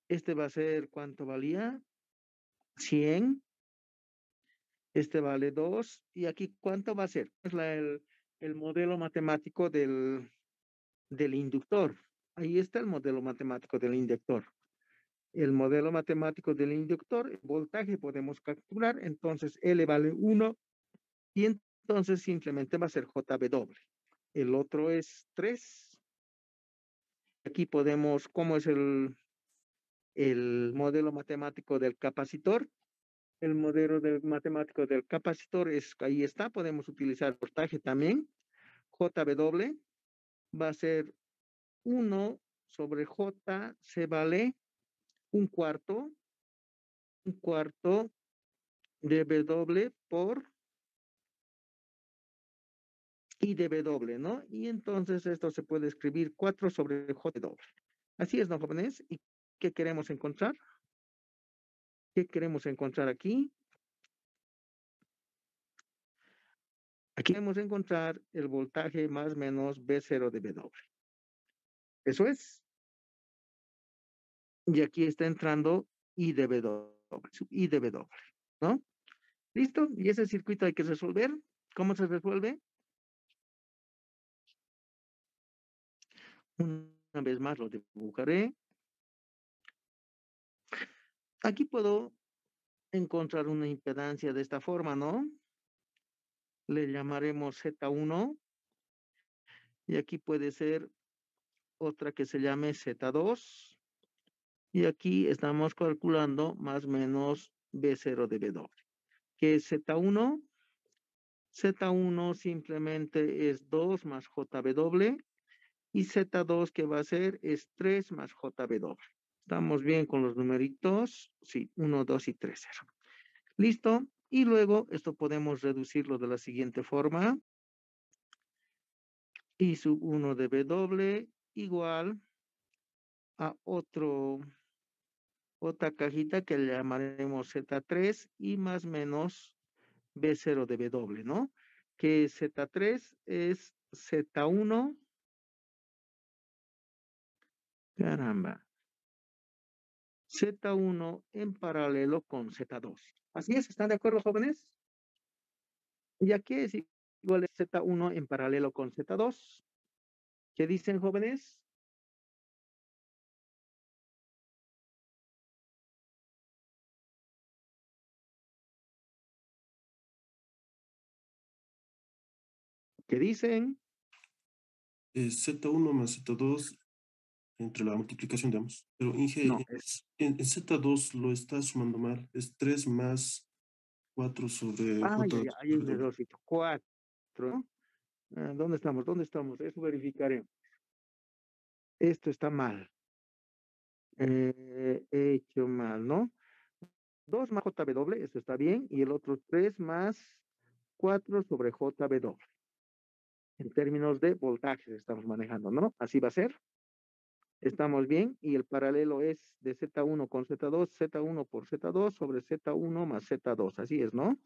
Este va a ser, ¿cuánto valía? 100. Este vale 2. ¿Y aquí cuánto va a ser? Es el modelo matemático del inductor. Ahí está el modelo matemático del inductor. El modelo matemático del inductor, el voltaje podemos calcular, entonces L vale 1 y entonces simplemente va a ser JW. El otro es 3. Aquí podemos, ¿cómo es el modelo matemático del capacitor? El modelo matemático del capacitor es, ahí está, podemos utilizar voltaje también. JW va a ser 1 sobre J, se vale un cuarto de W por I de W, ¿no? Y entonces esto se puede escribir 4 sobre JW. Así es, ¿no, jóvenes? ¿Y qué queremos encontrar? ¿Qué queremos encontrar aquí? Aquí queremos encontrar el voltaje más menos B0 de W. Eso es. Y aquí está entrando I de W, I de W, ¿no? ¿Listo? Y ese circuito hay que resolver. ¿Cómo se resuelve? Una vez más lo dibujaré. Aquí puedo encontrar una impedancia de esta forma, ¿no? Le llamaremos Z1 y aquí puede ser otra que se llame Z2 y aquí estamos calculando más o menos B0 de W. ¿Qué es Z1? Z1 simplemente es 2 más JW y Z2 que va a ser es 3 más JW. ¿Estamos bien con los numeritos? Sí, 1, 2 y 3, 0. ¿Listo? Y luego esto podemos reducirlo de la siguiente forma. I sub 1 de W igual a otra cajita que le llamaremos Z3 y más menos B0 de W, ¿no? Que Z3 es Z1, caramba, Z1 en paralelo con Z2. Así es, ¿están de acuerdo, jóvenes? Y aquí es igual a Z1 en paralelo con Z2. ¿Qué dicen, jóvenes? ¿Qué dicen? Z1 más Z2 entre la multiplicación de ambos. Pero No, Inge, en Z2 lo está sumando mal. Es 3 más 4 sobre ay, J ay, ay, un W. errorcito. 4, ¿no? ¿Dónde estamos? ¿Dónde estamos? Eso verificaré. Esto está mal. He hecho mal, ¿no? 2 más JW, eso está bien. Y el otro 3 más 4 sobre JW. En términos de voltajes estamos manejando, ¿no? Así va a ser. Estamos bien. Y el paralelo es de Z1 con Z2, Z1 por Z2 sobre Z1 más Z2. Así es, ¿no?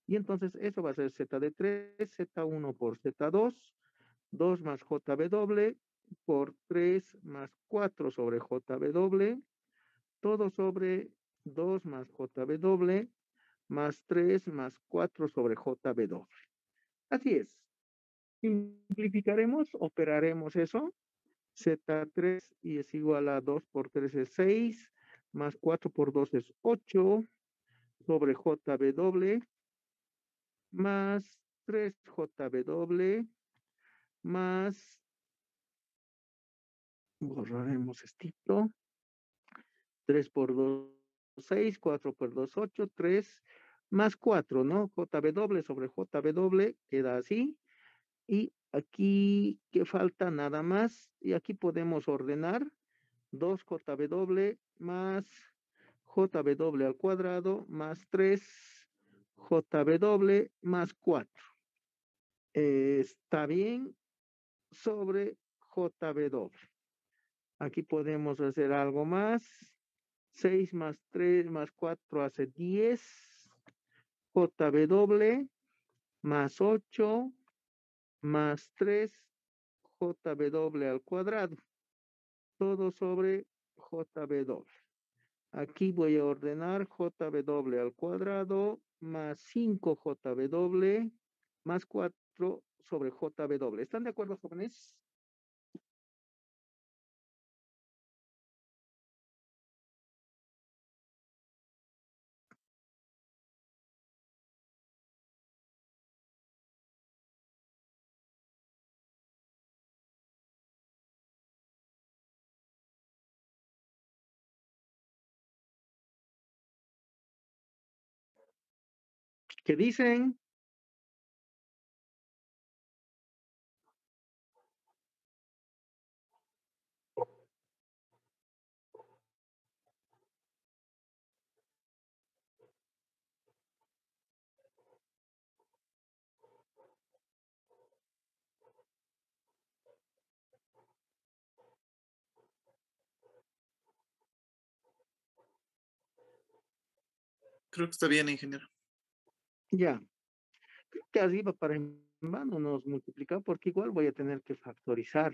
Y entonces eso va a ser Z de 3, Z1 por Z2, 2 más JW por 3 más 4 sobre JW, todo sobre 2 más JW más 3 más 4 sobre JW. Así es. Simplificaremos, operaremos eso. Z3 y es igual a 2 por 3 es 6, más 4 por 2 es 8, sobre JW, más 3 JW, más, borraremos esto, 3 por 2, 6, 4 por 2, 8, 3, más 4, ¿no? JW sobre JW queda así, y Aquí, ¿qué falta? Nada más. Y aquí podemos ordenar 2JW más JW al cuadrado más 3JW más 4. Está bien sobre JW. Aquí podemos hacer algo más. 6 más 3 más 4 hace 10. JW más 8 más 3 JW al cuadrado. Todo sobre JW. Aquí voy a ordenar JW al cuadrado más 5JW más 4 sobre JW. ¿Están de acuerdo, jóvenes? ¿Qué dicen? Creo que está bien, ingeniero. Ya. Creo que arriba para en vano nos multiplica porque igual voy a tener que factorizar.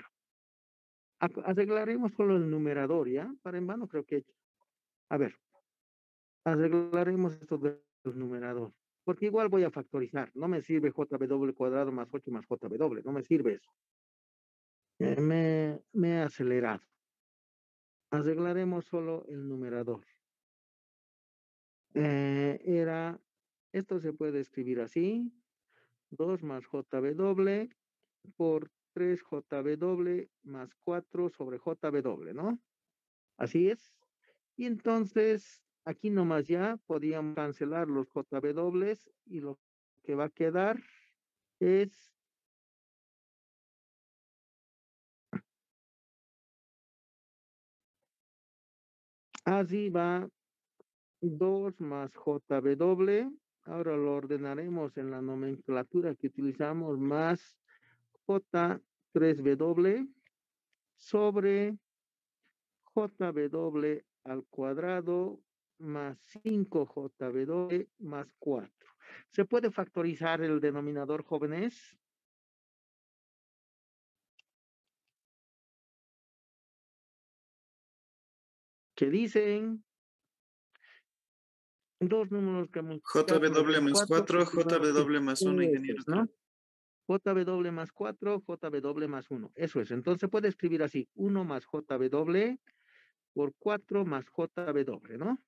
Arreglaremos solo el numerador, ¿ya? Para en vano creo que... A ver, arreglaremos esto del numerador. Porque igual voy a factorizar. No me sirve JW cuadrado más 8 más JW. No me sirve eso. Me he acelerado. Arreglaremos solo el numerador. Esto se puede escribir así. 2 más JW por 3JW más 4 sobre JW, ¿no? Así es. Y entonces, aquí nomás ya podíamos cancelar los JW y lo que va a quedar es así va 2 más JW. Ahora lo ordenaremos en la nomenclatura que utilizamos más J3W sobre JW al cuadrado más 5JW más 4. ¿Se puede factorizar el denominador, jóvenes? ¿Qué dicen? Dos números que multiplicamos JW entre más 4 4, JW más 1, Eso ingeniero. es, ¿no? JW más 4, JW más 1. Eso es. Entonces se puede escribir así. 1 más JW por 4 más JW, ¿no?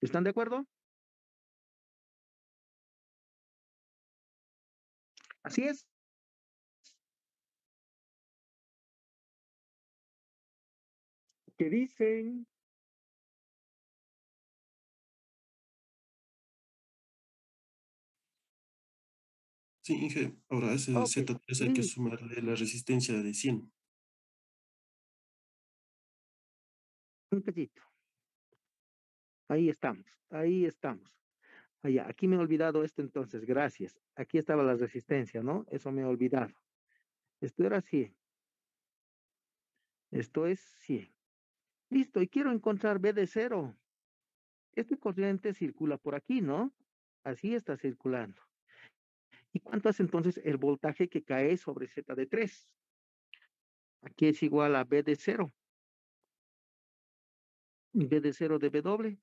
¿Están de acuerdo? Así es. ¿Qué dicen? Sí, Inge, ahora a ese Ok. Z3 hay que sumarle la resistencia de 100. Un poquito. Ahí estamos. Ahí estamos. Allá, aquí me he olvidado esto entonces, gracias. Aquí estaba la resistencia, ¿no? Eso me he olvidado. Esto era 100. Esto es 100. Listo, y quiero encontrar B de 0. Este corriente circula por aquí, ¿no? Así está circulando. ¿Y cuánto es entonces el voltaje que cae sobre Z de 3? Aquí es igual a B de 0. B de 0 de W.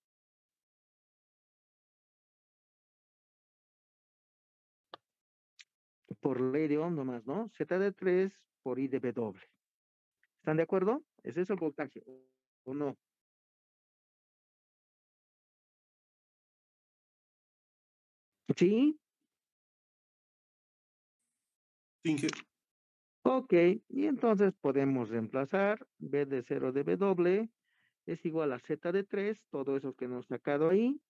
Por ley de Ohm nomás, ¿no? Z de 3 por I de W. ¿Están de acuerdo? ¿Es eso el voltaje o no? ¿Sí? Sí, Inge. Ok, y entonces podemos reemplazar B de 0 de W es igual a Z de 3, todo eso que hemos sacado ahí,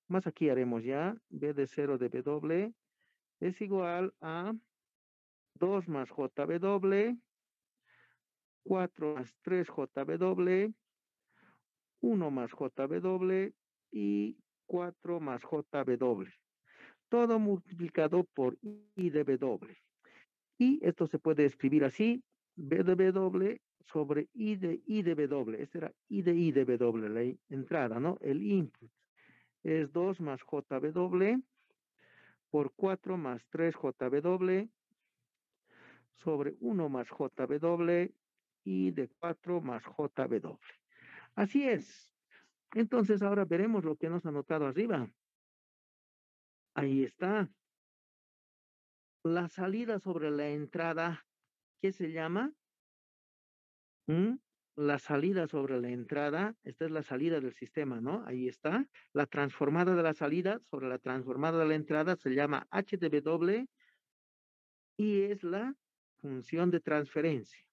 más aquí haremos ya B de 0 de W es igual a 2 más JW, 4 más 3JW, 1 más JW y 4 más JW. Todo multiplicado por I de W. Y esto se puede escribir así, B de W sobre I de W. Este era I de W, la entrada, ¿no? El input es 2 más JW por 4 más 3JW sobre 1 más JW y de 4 más JW. Así es. Entonces ahora veremos lo que nos ha anotado arriba. Ahí está. La salida sobre la entrada, ¿qué se llama? ¿Mm? La salida sobre la entrada, esta es la salida del sistema, ¿no? Ahí está. La transformada de la salida sobre la transformada de la entrada se llama H de W y es la función de transferencia.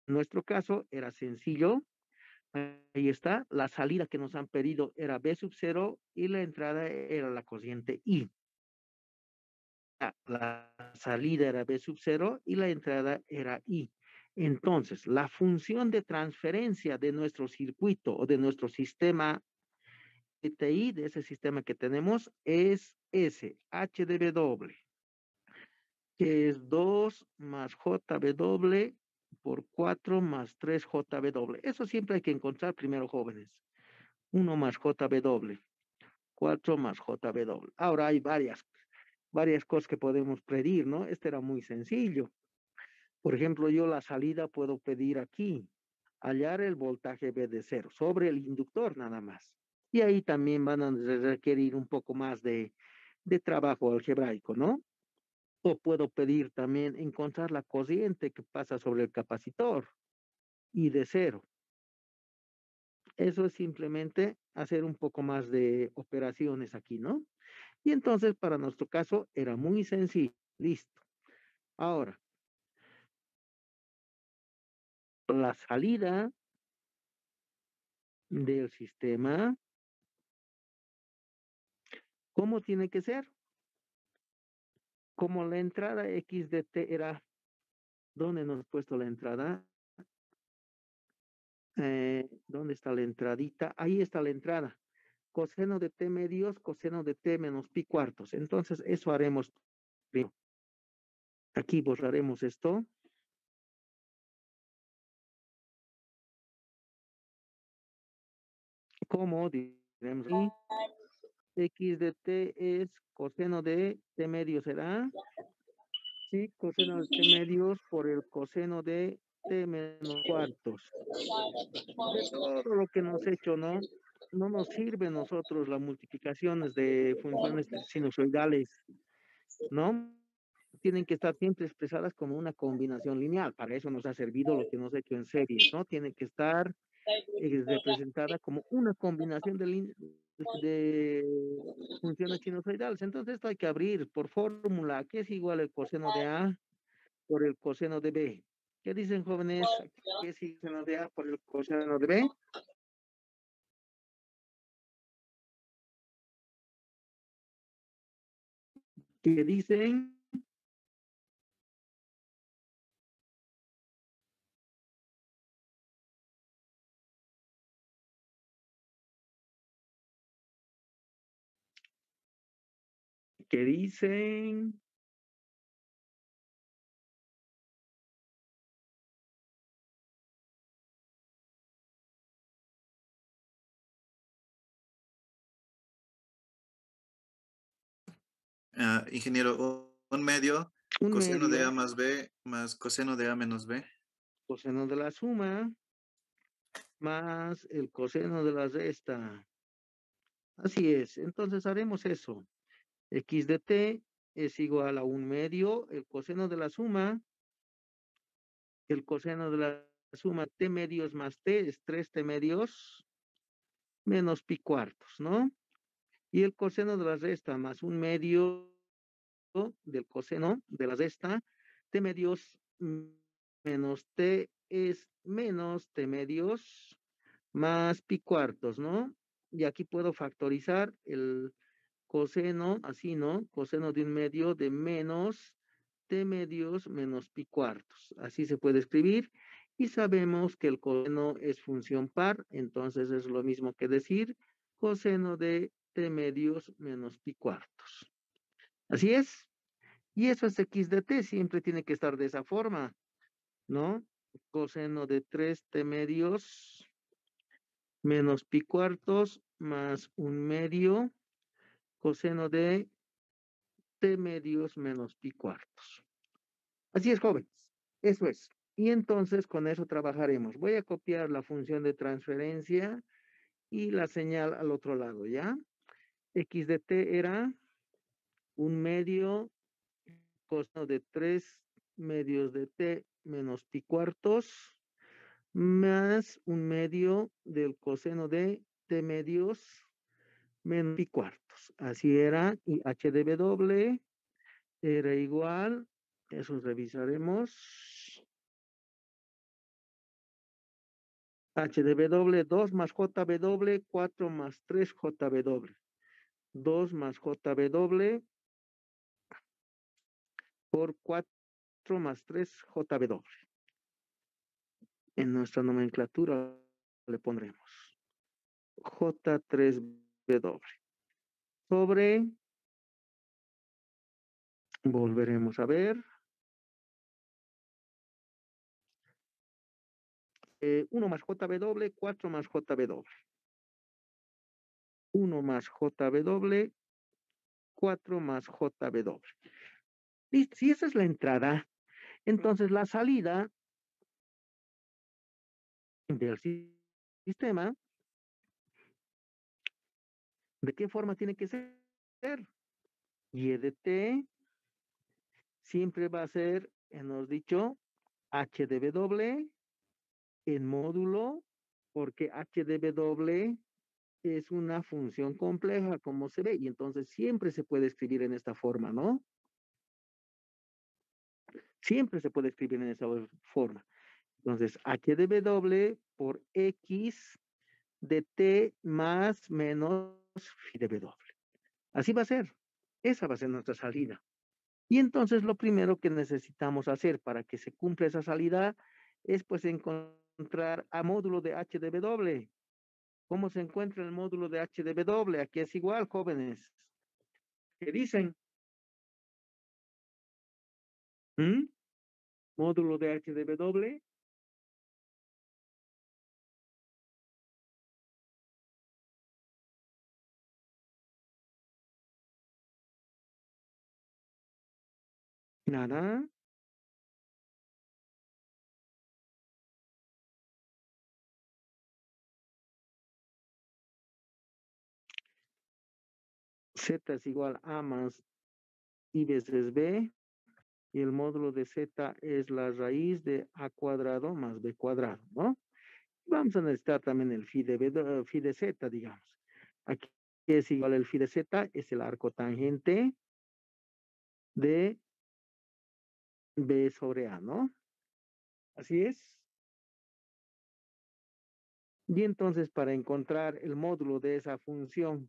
En nuestro caso era sencillo. Ahí está. La salida que nos han pedido era B sub 0 y la entrada era la cociente I. La salida era B sub 0 y la entrada era I. Entonces, la función de transferencia de nuestro circuito o de nuestro sistema TI, de ese sistema que tenemos, es S, H de W, que es 2 más JW por 4 más 3JW. Eso siempre hay que encontrar primero, jóvenes. 1 más JW, 4 más JW. Ahora hay varias cosas que podemos pedir, ¿no? Este era muy sencillo. Por ejemplo, yo la salida puedo pedir aquí, hallar el voltaje B de 0 sobre el inductor nada más. Y ahí también van a requerir un poco más de trabajo algebraico, ¿no? O puedo pedir también encontrar la corriente que pasa sobre el capacitor y de 0. Eso es simplemente hacer un poco más de operaciones aquí, ¿no? Y entonces para nuestro caso era muy sencillo. Listo. Ahora, la salida del sistema, ¿cómo tiene que ser? Como la entrada X de T era, ¿dónde nos hemos puesto la entrada? ¿Dónde está la entradita? Ahí está la entrada. Coseno de T medios, coseno de T menos pi cuartos. Entonces, eso haremos primero. Aquí borraremos esto. ¿Cómo? Diremos aquí. X de T es coseno de T medios, ¿será? Sí, coseno de T medios por el coseno de T menos cuartos. De todo lo que nos ha hecho, ¿no? No nos sirve a nosotros las multiplicaciones de funciones sinusoidales, ¿no? Tienen que estar siempre expresadas como una combinación lineal. Para eso nos ha servido lo que nos ha hecho en series, ¿no? Tienen que estar representada como una combinación de funciones sinusoidales. Entonces esto hay que abrir por fórmula, que es igual el coseno de A por el coseno de B. ¿Qué dicen, jóvenes? ¿Qué es el coseno de A por el coseno de B? ¿Qué dicen? ¿Qué dicen? Ingeniero, un medio, Un coseno de A medio, más B más coseno de A menos B. coseno de la suma, más el coseno de la resta. Así es. Entonces haremos eso. X de t es igual a un medio, el coseno de la suma, el coseno de la suma t medios más t es 3t medios menos pi cuartos, ¿no? Y el coseno de la resta más un medio del coseno de la resta, t medios menos t es menos t medios más pi cuartos, ¿no? Y aquí puedo factorizar el coseno, así, ¿no? Coseno de un medio de menos t medios menos pi cuartos. Así se puede escribir. Y sabemos que el coseno es función par, entonces es lo mismo que decir coseno de t medios menos pi cuartos. Así es. Y eso es x de t, siempre tiene que estar de esa forma, ¿no? Coseno de 3t medios menos pi cuartos más un medio coseno de t medios menos pi cuartos. Así es, jóvenes. Eso es. Y entonces con eso trabajaremos. Voy a copiar la función de transferencia y la señal al otro lado, ¿ya? X de t era un medio coseno de 3 medios de t menos pi cuartos más un medio del coseno de t medios menos pi cuartos. Así era, y h de w era igual, eso revisaremos. H de W, 2 más JW, 4 más 3 JW. 2 más JW por 4 más 3 JW. En nuestra nomenclatura le pondremos J3W. Sobre, volveremos a ver. 1 más JW, 4 más JW. 1 más JW, 4 más JW. Listo, si esa es la entrada, entonces la salida del sistema, ¿de qué forma tiene que ser? Y de t siempre va a ser, hemos dicho, h de w en módulo, porque h de w es una función compleja, como se ve, y entonces siempre se puede escribir en esta forma, ¿no? Siempre se puede escribir en esa forma. Entonces, h de w por x de t más menos phi de w. Así va a ser. Esa va a ser nuestra salida. Y entonces lo primero que necesitamos hacer para que se cumpla esa salida es pues encontrar a módulo de h de w. ¿Cómo se encuentra el módulo de h de w? Aquí es igual, jóvenes. ¿Qué dicen? ¿Mm? Módulo de h de w. Nada. Z es igual a más i veces b. Y el módulo de z es la raíz de a cuadrado más b cuadrado, ¿no? Vamos a necesitar también el phi de z, digamos. Aquí es igual el phi de z, es el arco tangente de b sobre a, ¿no? Así es. Y entonces para encontrar el módulo de esa función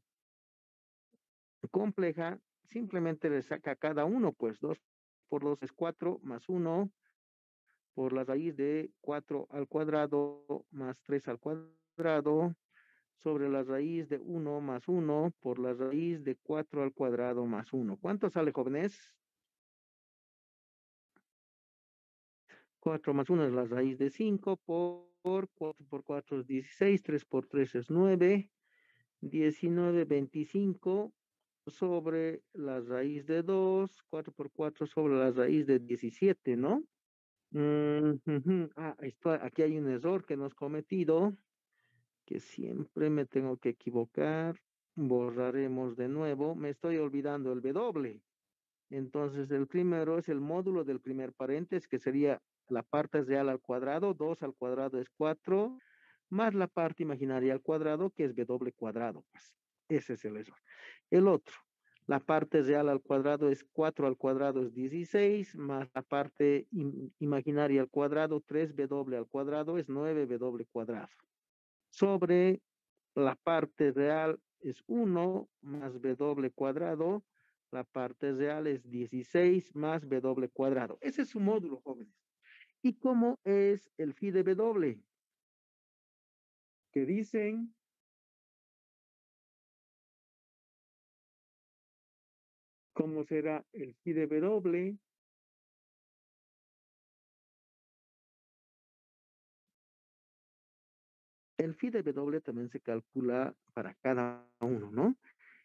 compleja, simplemente le saca a cada uno, pues 2 por 2 es 4 más 1 por la raíz de 4 al cuadrado más 3 al cuadrado sobre la raíz de 1 más 1 por la raíz de 4 al cuadrado más 1. ¿Cuánto sale, jóvenes? 4 más 1 es la raíz de 5 por 4 por 4 es 16, 3 por 3 es 9, 19, 25 sobre la raíz de 2, 4 por 4 sobre la raíz de 17, ¿no? Aquí hay un error que hemos cometido, que siempre me tengo que equivocar. Borraremos de nuevo. Me estoy olvidando el W. Entonces, el primero es el módulo del primer paréntesis, que sería la parte real al cuadrado. 2 al cuadrado es 4, más la parte imaginaria al cuadrado, que es W cuadrado. Pues, ese es el error. El otro, la parte real al cuadrado es 4 al cuadrado es 16, más la parte imaginaria al cuadrado, 3W al cuadrado es 9W cuadrado. Sobre la parte real es 1 más W cuadrado La parte real es 16 más W cuadrado. Ese es su módulo, jóvenes. ¿Y cómo es el phi de W? ¿Qué dicen? ¿Cómo será el phi de W? El phi de W también se calcula para cada uno, ¿no?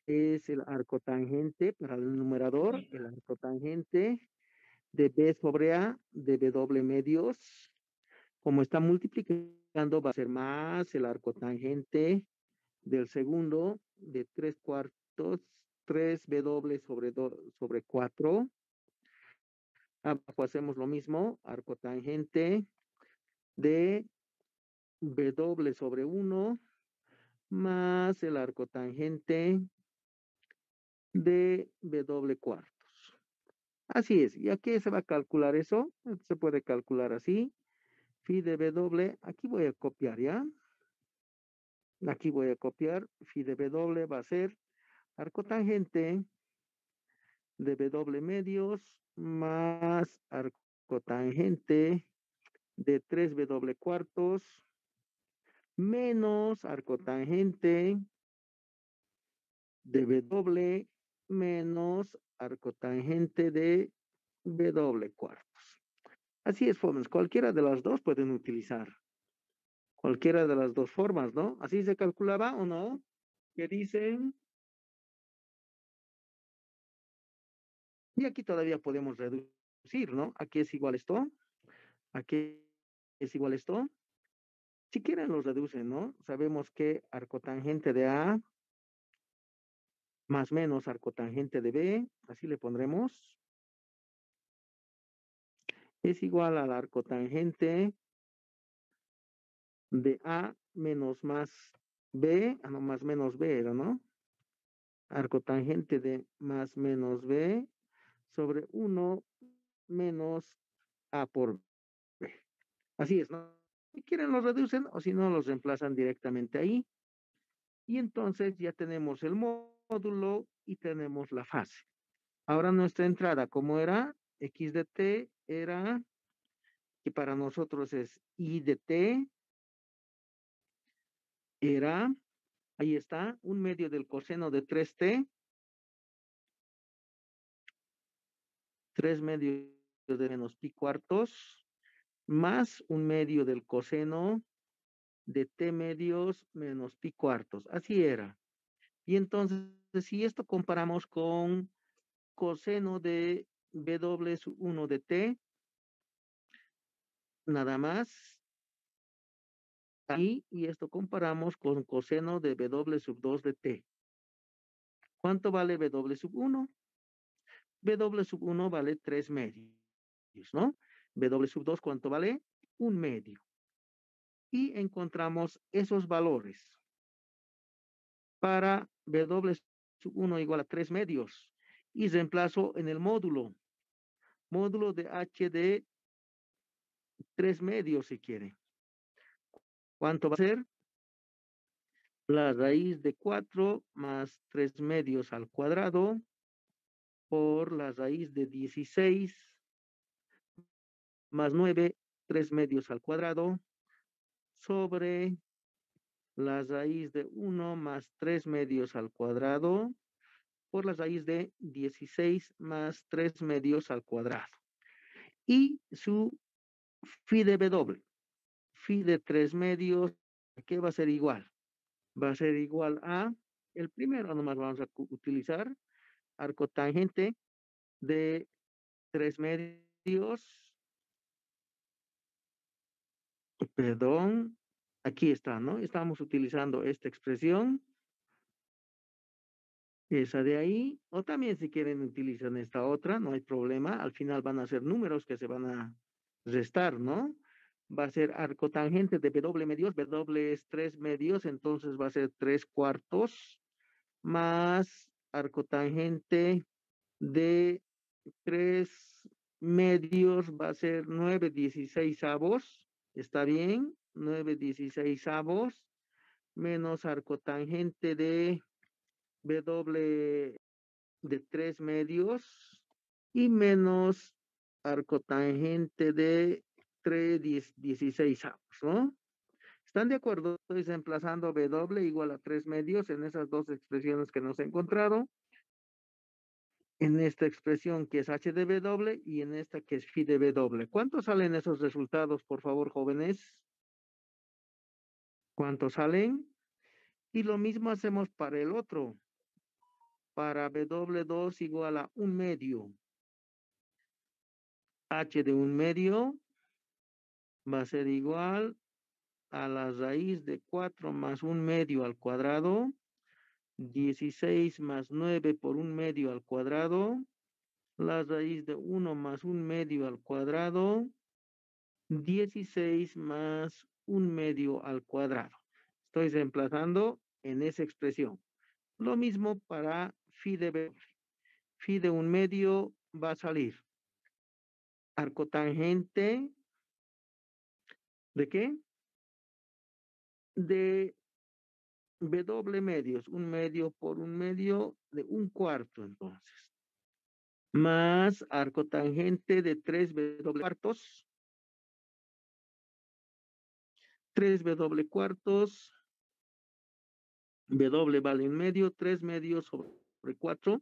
Es el arco tangente para el numerador, el arco tangente de B sobre A de W medios. Como está multiplicando, va a ser más el arco tangente del segundo de 3 cuartos, 3W sobre 4. Abajo hacemos lo mismo, arco tangente de W sobre 1 más el arco tangente de W cuartos. Así es. ¿Y aquí se va a calcular eso? Se puede calcular así. Phi de W, aquí voy a copiar, ¿ya? Aquí voy a copiar. Phi de W va a ser arco tangente de W medios más arco tangente de 3W cuartos menos arco tangente de W menos arco tangente de W cuartos. Así es, jóvenes. Cualquiera de las dos pueden utilizar. Cualquiera de las dos formas, ¿no? ¿Así se calculaba o no? ¿Qué dicen? Y aquí todavía podemos reducir, ¿no? Aquí es igual esto. Aquí es igual esto. Si quieren los reducen, ¿no? Sabemos que arcotangente de A más menos arcotangente de B, así le pondremos, es igual al arcotangente de A menos más B, no, más menos B era, ¿no? Arcotangente de más menos B sobre 1 menos A por B. Así es, ¿no? Si quieren los reducen o si no los reemplazan directamente ahí. Y entonces ya tenemos el módulo y tenemos la fase. Ahora nuestra entrada, ¿cómo era? X de t era, que para nosotros es y de t, era, ahí está, un medio del coseno de 3t, 3 medios de menos pi cuartos, más un medio del coseno de t medios menos pi cuartos. Así era. Y entonces, si esto comparamos con coseno de W sub 1 de t, nada más, ahí, y esto comparamos con coseno de W sub 2 de t. ¿Cuánto vale W sub 1? W sub 1 vale 3 medios, ¿no? W sub 2, ¿cuánto vale? 1 medio. Y encontramos esos valores para W sub 1 igual a 3 medios. Y reemplazo en el módulo. Módulo de H de 3 medios, si quiere. ¿Cuánto va a ser? La raíz de 4 más 3 medios al cuadrado por la raíz de 16 más 9, 3 medios al cuadrado sobre la raíz de 1 más 3 medios al cuadrado por la raíz de 16 más 3 medios al cuadrado. Y su phi de W, phi de 3 medios, ¿qué va a ser igual? Va a ser igual a, el primero nomás vamos a utilizar, arco tangente de 3 medios, perdón, aquí está, ¿no? Estamos utilizando esta expresión, esa de ahí, o también si quieren utilizan esta otra, no hay problema, al final van a ser números que se van a restar, ¿no? Va a ser arco tangente de W medios, W es 3 medios, entonces va a ser 3 cuartos, más arco tangente de 3 medios va a ser 9/16, ¿está bien? 9/16, menos arcotangente de W de 3 medios y menos arco tangente de 16 ¿no? ¿Están de acuerdo? Estoy reemplazando W igual a 3 medios en esas dos expresiones que nos he encontrado. En esta expresión que es h de W y en esta que es phi de W. ¿Cuántos salen esos resultados, por favor, jóvenes? ¿Cuántos salen? Y lo mismo hacemos para el otro. Para W2 igual a 1 medio. H de 1 medio va a ser igual a la raíz de 4 más 1 medio al cuadrado. 16 más 9 por 1 medio al cuadrado. La raíz de 1 más 1 medio al cuadrado. 16 más 1 medio al cuadrado. Estoy reemplazando en esa expresión. Lo mismo para phi de W. Phi de 1 medio va a salir arcotangente ¿de qué? De W medios. 1 medio por 1 medio de 1/4 entonces. Más arcotangente de 3 W cuartos. 3 W cuartos. W vale en medio. 3 medios sobre 4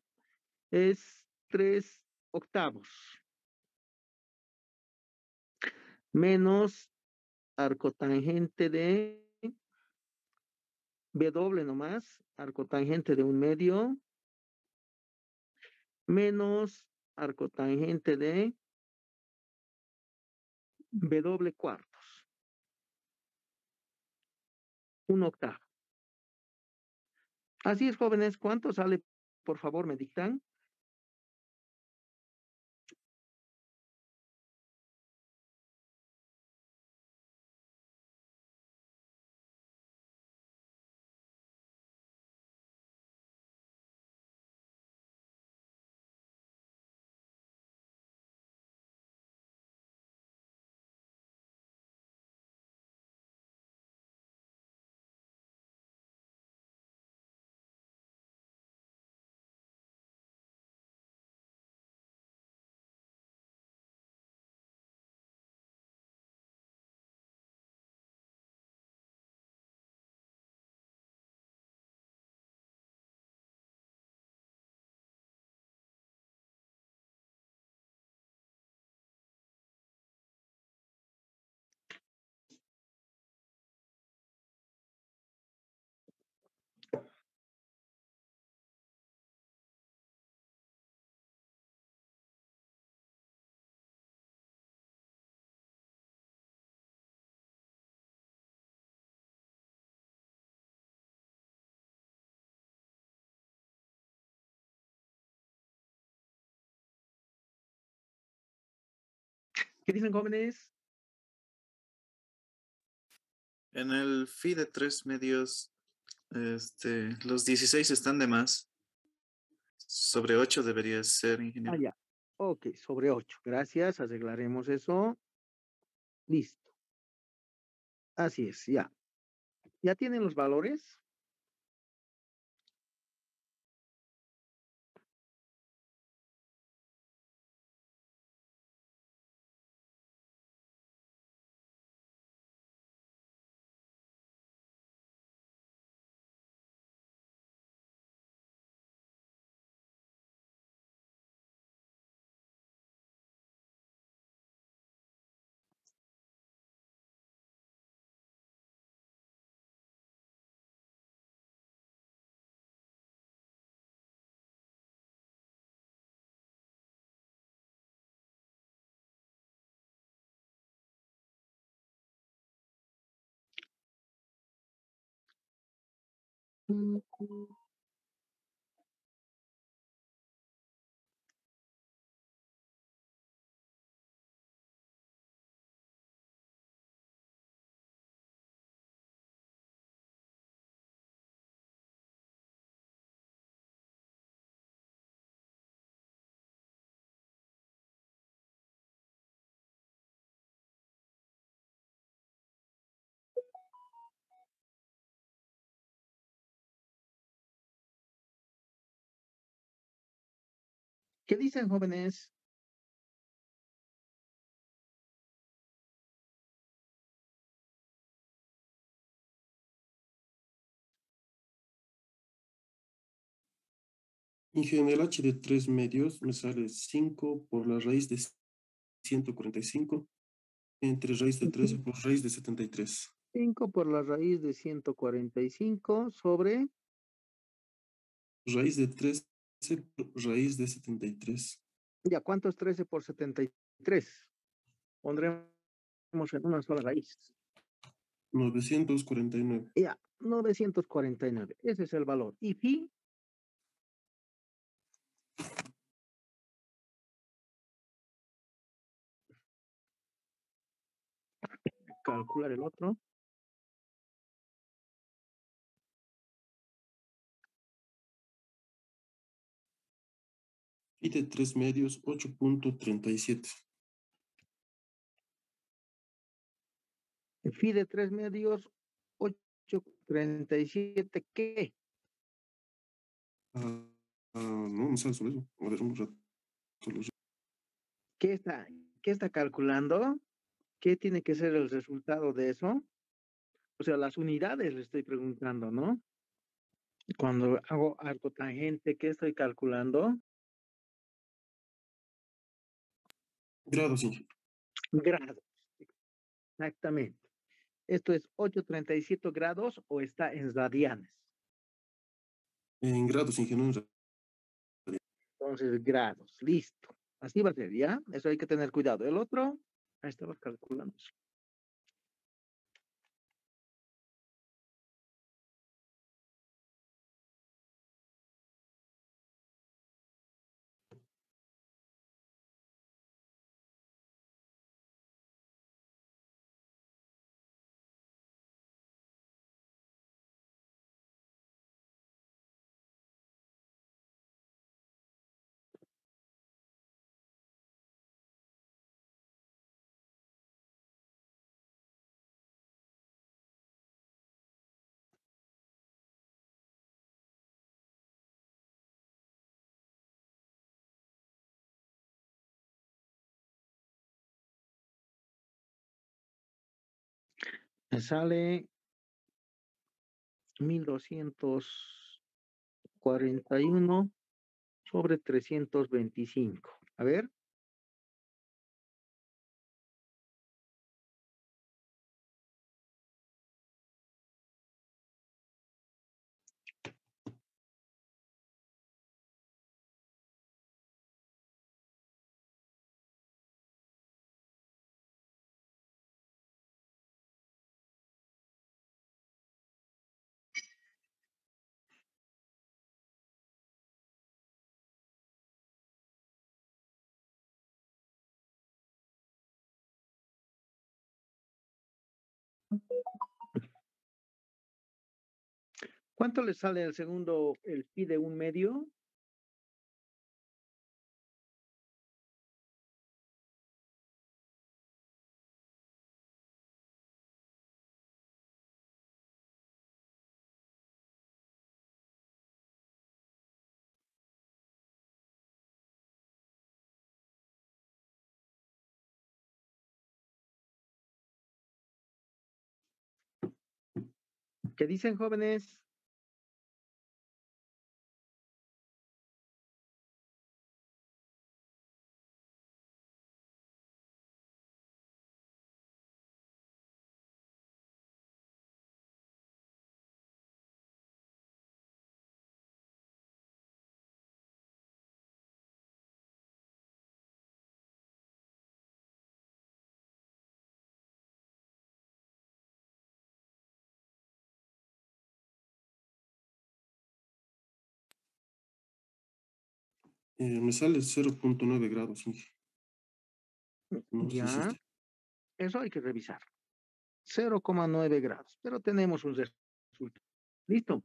es 3 octavos. Menos arcotangente de W nomás. Arcotangente de 1 medio. Menos arcotangente de W cuartos. 1 octavo. Así es, jóvenes. ¿Cuánto sale? Por favor, me dictan. ¿Qué dicen, jóvenes? En el phi de 3 medios, los 16 están de más. Sobre 8 debería ser, ingeniero. Ya. Ok, sobre 8. Gracias. Arreglaremos eso. Listo. Así es, ya. ¿Ya tienen los valores? ¿Qué dicen, jóvenes? Inge, en el h de 3 medios me sale 5 por la raíz de 145 entre raíz de 13 por raíz de 73. 5 por la raíz de 145 sobre, Raíz de 13 por raíz de 73. ya, ¿cuánto es 13 por 73? Pondremos en una sola raíz. 949. Ya, 949. Ese es el valor. Y phi, calcular el otro. Y de 3 medios, 8.37. Phi de 3 medios, 837. ¿Qué? No, me sale solo eso. A ver, un rato. ¿Qué está calculando? ¿Qué tiene que ser el resultado de eso? O sea, las unidades le estoy preguntando, ¿no? Cuando hago arco tangente, ¿qué estoy calculando? Grados, Inge. Grados. Exactamente. ¿Esto es 837 grados o está en radianes? En grados, Inge, no en Entonces, grados. Listo. Así va a ser, ¿ya? Eso hay que tener cuidado. El otro, ahí estaba calculando. Me sale 1241 sobre 325. A ver. ¿Cuánto le sale el segundo, el pi de 1/2? ¿Qué dicen, jóvenes? Me sale 0.9 grados, Inge. No sé si Ya, este. eso hay que revisar. 0,9 grados, pero tenemos un resultado. ¿Listo?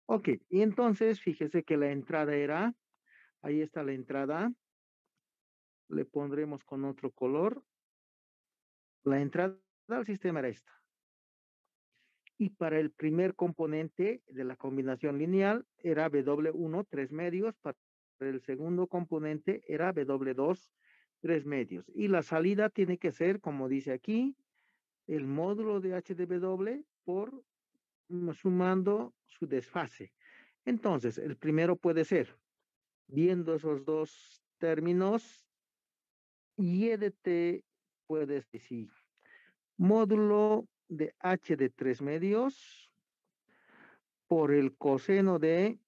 Ok, y entonces fíjese que la entrada era, ahí está la entrada, le pondremos con otro color. La entrada al sistema era esta. Y para el primer componente de la combinación lineal era W1, 3 medios, para el segundo componente era W2, 3 medios. Y la salida tiene que ser, como dice aquí, el módulo de H de W por sumando su desfase. Entonces, el primero puede ser, viendo esos dos términos, y de T puede decir módulo de H de 3 medios por el coseno de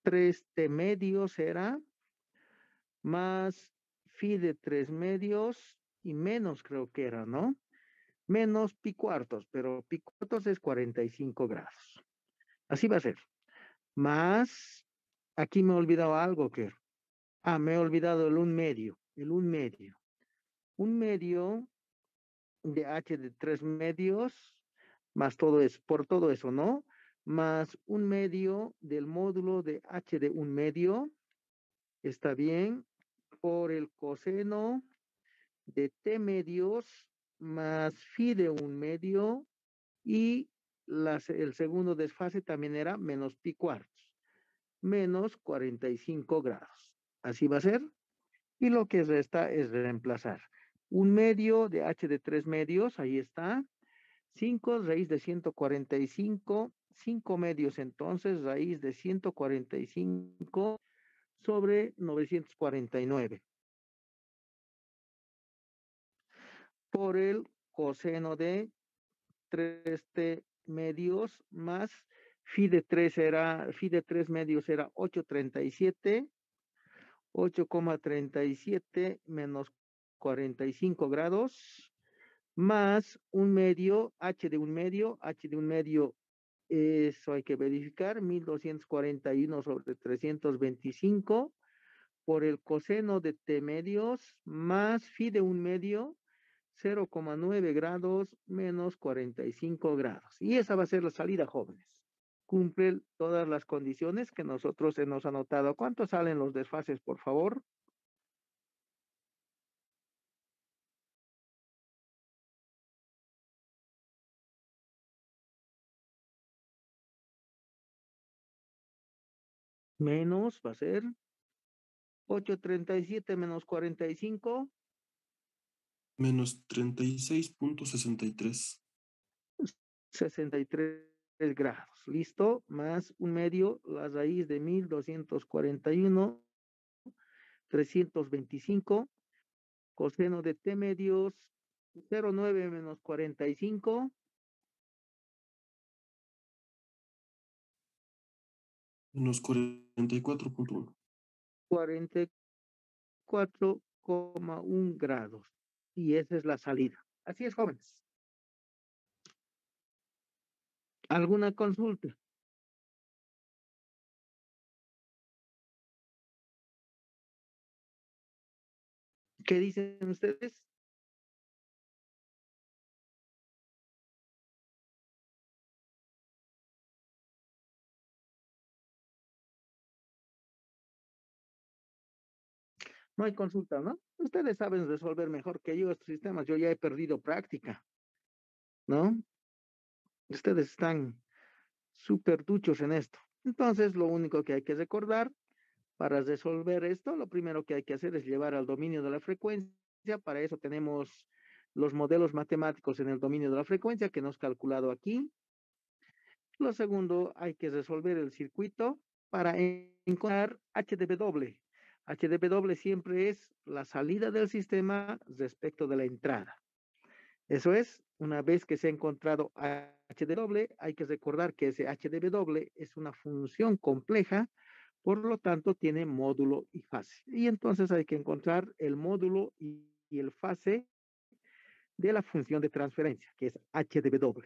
3T medios será más phi de 3 medios y menos creo que era, ¿no? Menos pi cuartos, pero pi cuartos es 45 grados. Así va a ser. Más, aquí me he olvidado algo que, me he olvidado el 1 medio, el 1 medio. 1 medio de H de 3 medios, más todo es, por todo eso, ¿no? Más 1 medio del módulo de H de 1 medio, está bien, por el coseno de T medios más phi de 1 medio y el segundo desfase también era menos pi cuartos, menos 45 grados. Así va a ser. Y lo que resta es reemplazar. 1 medio de H de 3 medios, ahí está. 5 raíz de 145, 5 medios entonces, raíz de 145 sobre 949. Por el coseno de 3t medios más phi de 3 medios era 8,37, 8,37 menos 45 grados, más 1 medio, h de 1 medio, eso hay que verificar, 1241 sobre 325, por el coseno de t medios, más phi de 1 medio, 0,9 grados menos 45 grados. Y esa va a ser la salida, jóvenes. Cumple todas las condiciones que nosotros hemos anotado. ¿Cuánto salen los desfases, por favor? Menos, va a ser 8,37 menos 45. Menos 36,63. 63 grados. ¿Listo? Más 1 medio, la raíz de 1241, 325, coseno de t medios, 0,9 menos 45. Menos 44,1. 44,1 grados. Y esa es la salida. Así es, jóvenes. ¿Alguna consulta? ¿Qué dicen ustedes? No hay consulta, ¿no? Ustedes saben resolver mejor que yo estos sistemas. Yo ya he perdido práctica, ¿no? Ustedes están súper duchos en esto. Entonces, lo único que hay que recordar para resolver esto, lo primero que hay que hacer es llevar al dominio de la frecuencia. Para eso tenemos los modelos matemáticos en el dominio de la frecuencia que hemos calculado aquí. Lo segundo, hay que resolver el circuito para encontrar HDW. HDW siempre es la salida del sistema respecto de la entrada. Eso es, una vez que se ha encontrado HDW, hay que recordar que ese HDW es una función compleja, por lo tanto tiene módulo y fase. Y entonces hay que encontrar el módulo y el fase de la función de transferencia, que es HDW.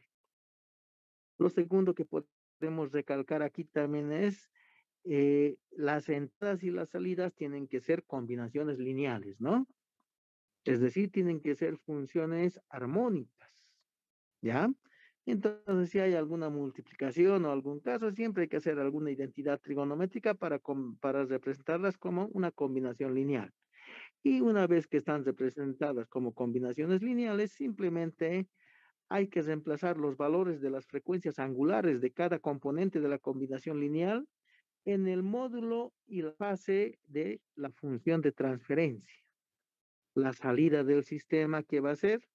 Lo segundo que podemos recalcar aquí también es las entradas y las salidas tienen que ser combinaciones lineales, ¿no? Es decir, tienen que ser funciones armónicas, ¿ya? Entonces, si hay alguna multiplicación o algún caso, siempre hay que hacer alguna identidad trigonométrica para representarlas como una combinación lineal. Y una vez que están representadas como combinaciones lineales, simplemente hay que reemplazar los valores de las frecuencias angulares de cada componente de la combinación lineal en el módulo y la fase de la función de transferencia. La salida del sistema, ¿qué va a ser?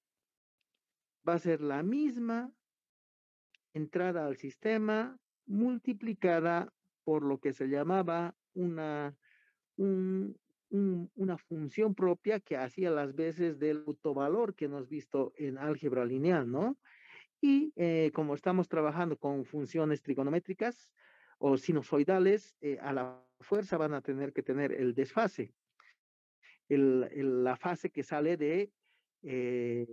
Va a ser la misma entrada al sistema multiplicada por lo que se llamaba una función propia que hacía las veces del autovalor que hemos visto en álgebra lineal, ¿no? Y como estamos trabajando con funciones trigonométricas o sinusoidales, a la fuerza van a tener que tener el desfase, la fase que sale de, eh,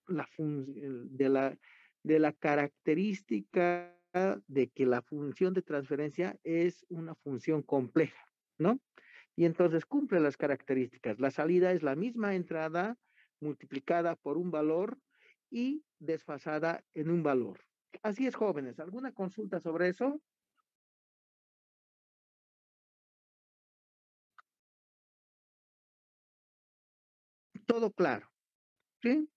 de de la característica de que la función de transferencia es una función compleja, ¿no? Y entonces cumple las características. La salida es la misma entrada multiplicada por un valor y desfasada en un valor. Así es, jóvenes. ¿Alguna consulta sobre eso? Todo claro, ¿sí?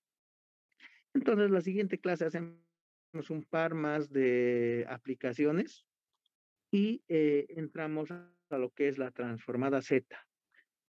Entonces, la siguiente clase hacemos un par más de aplicaciones y entramos a lo que es la transformada Z.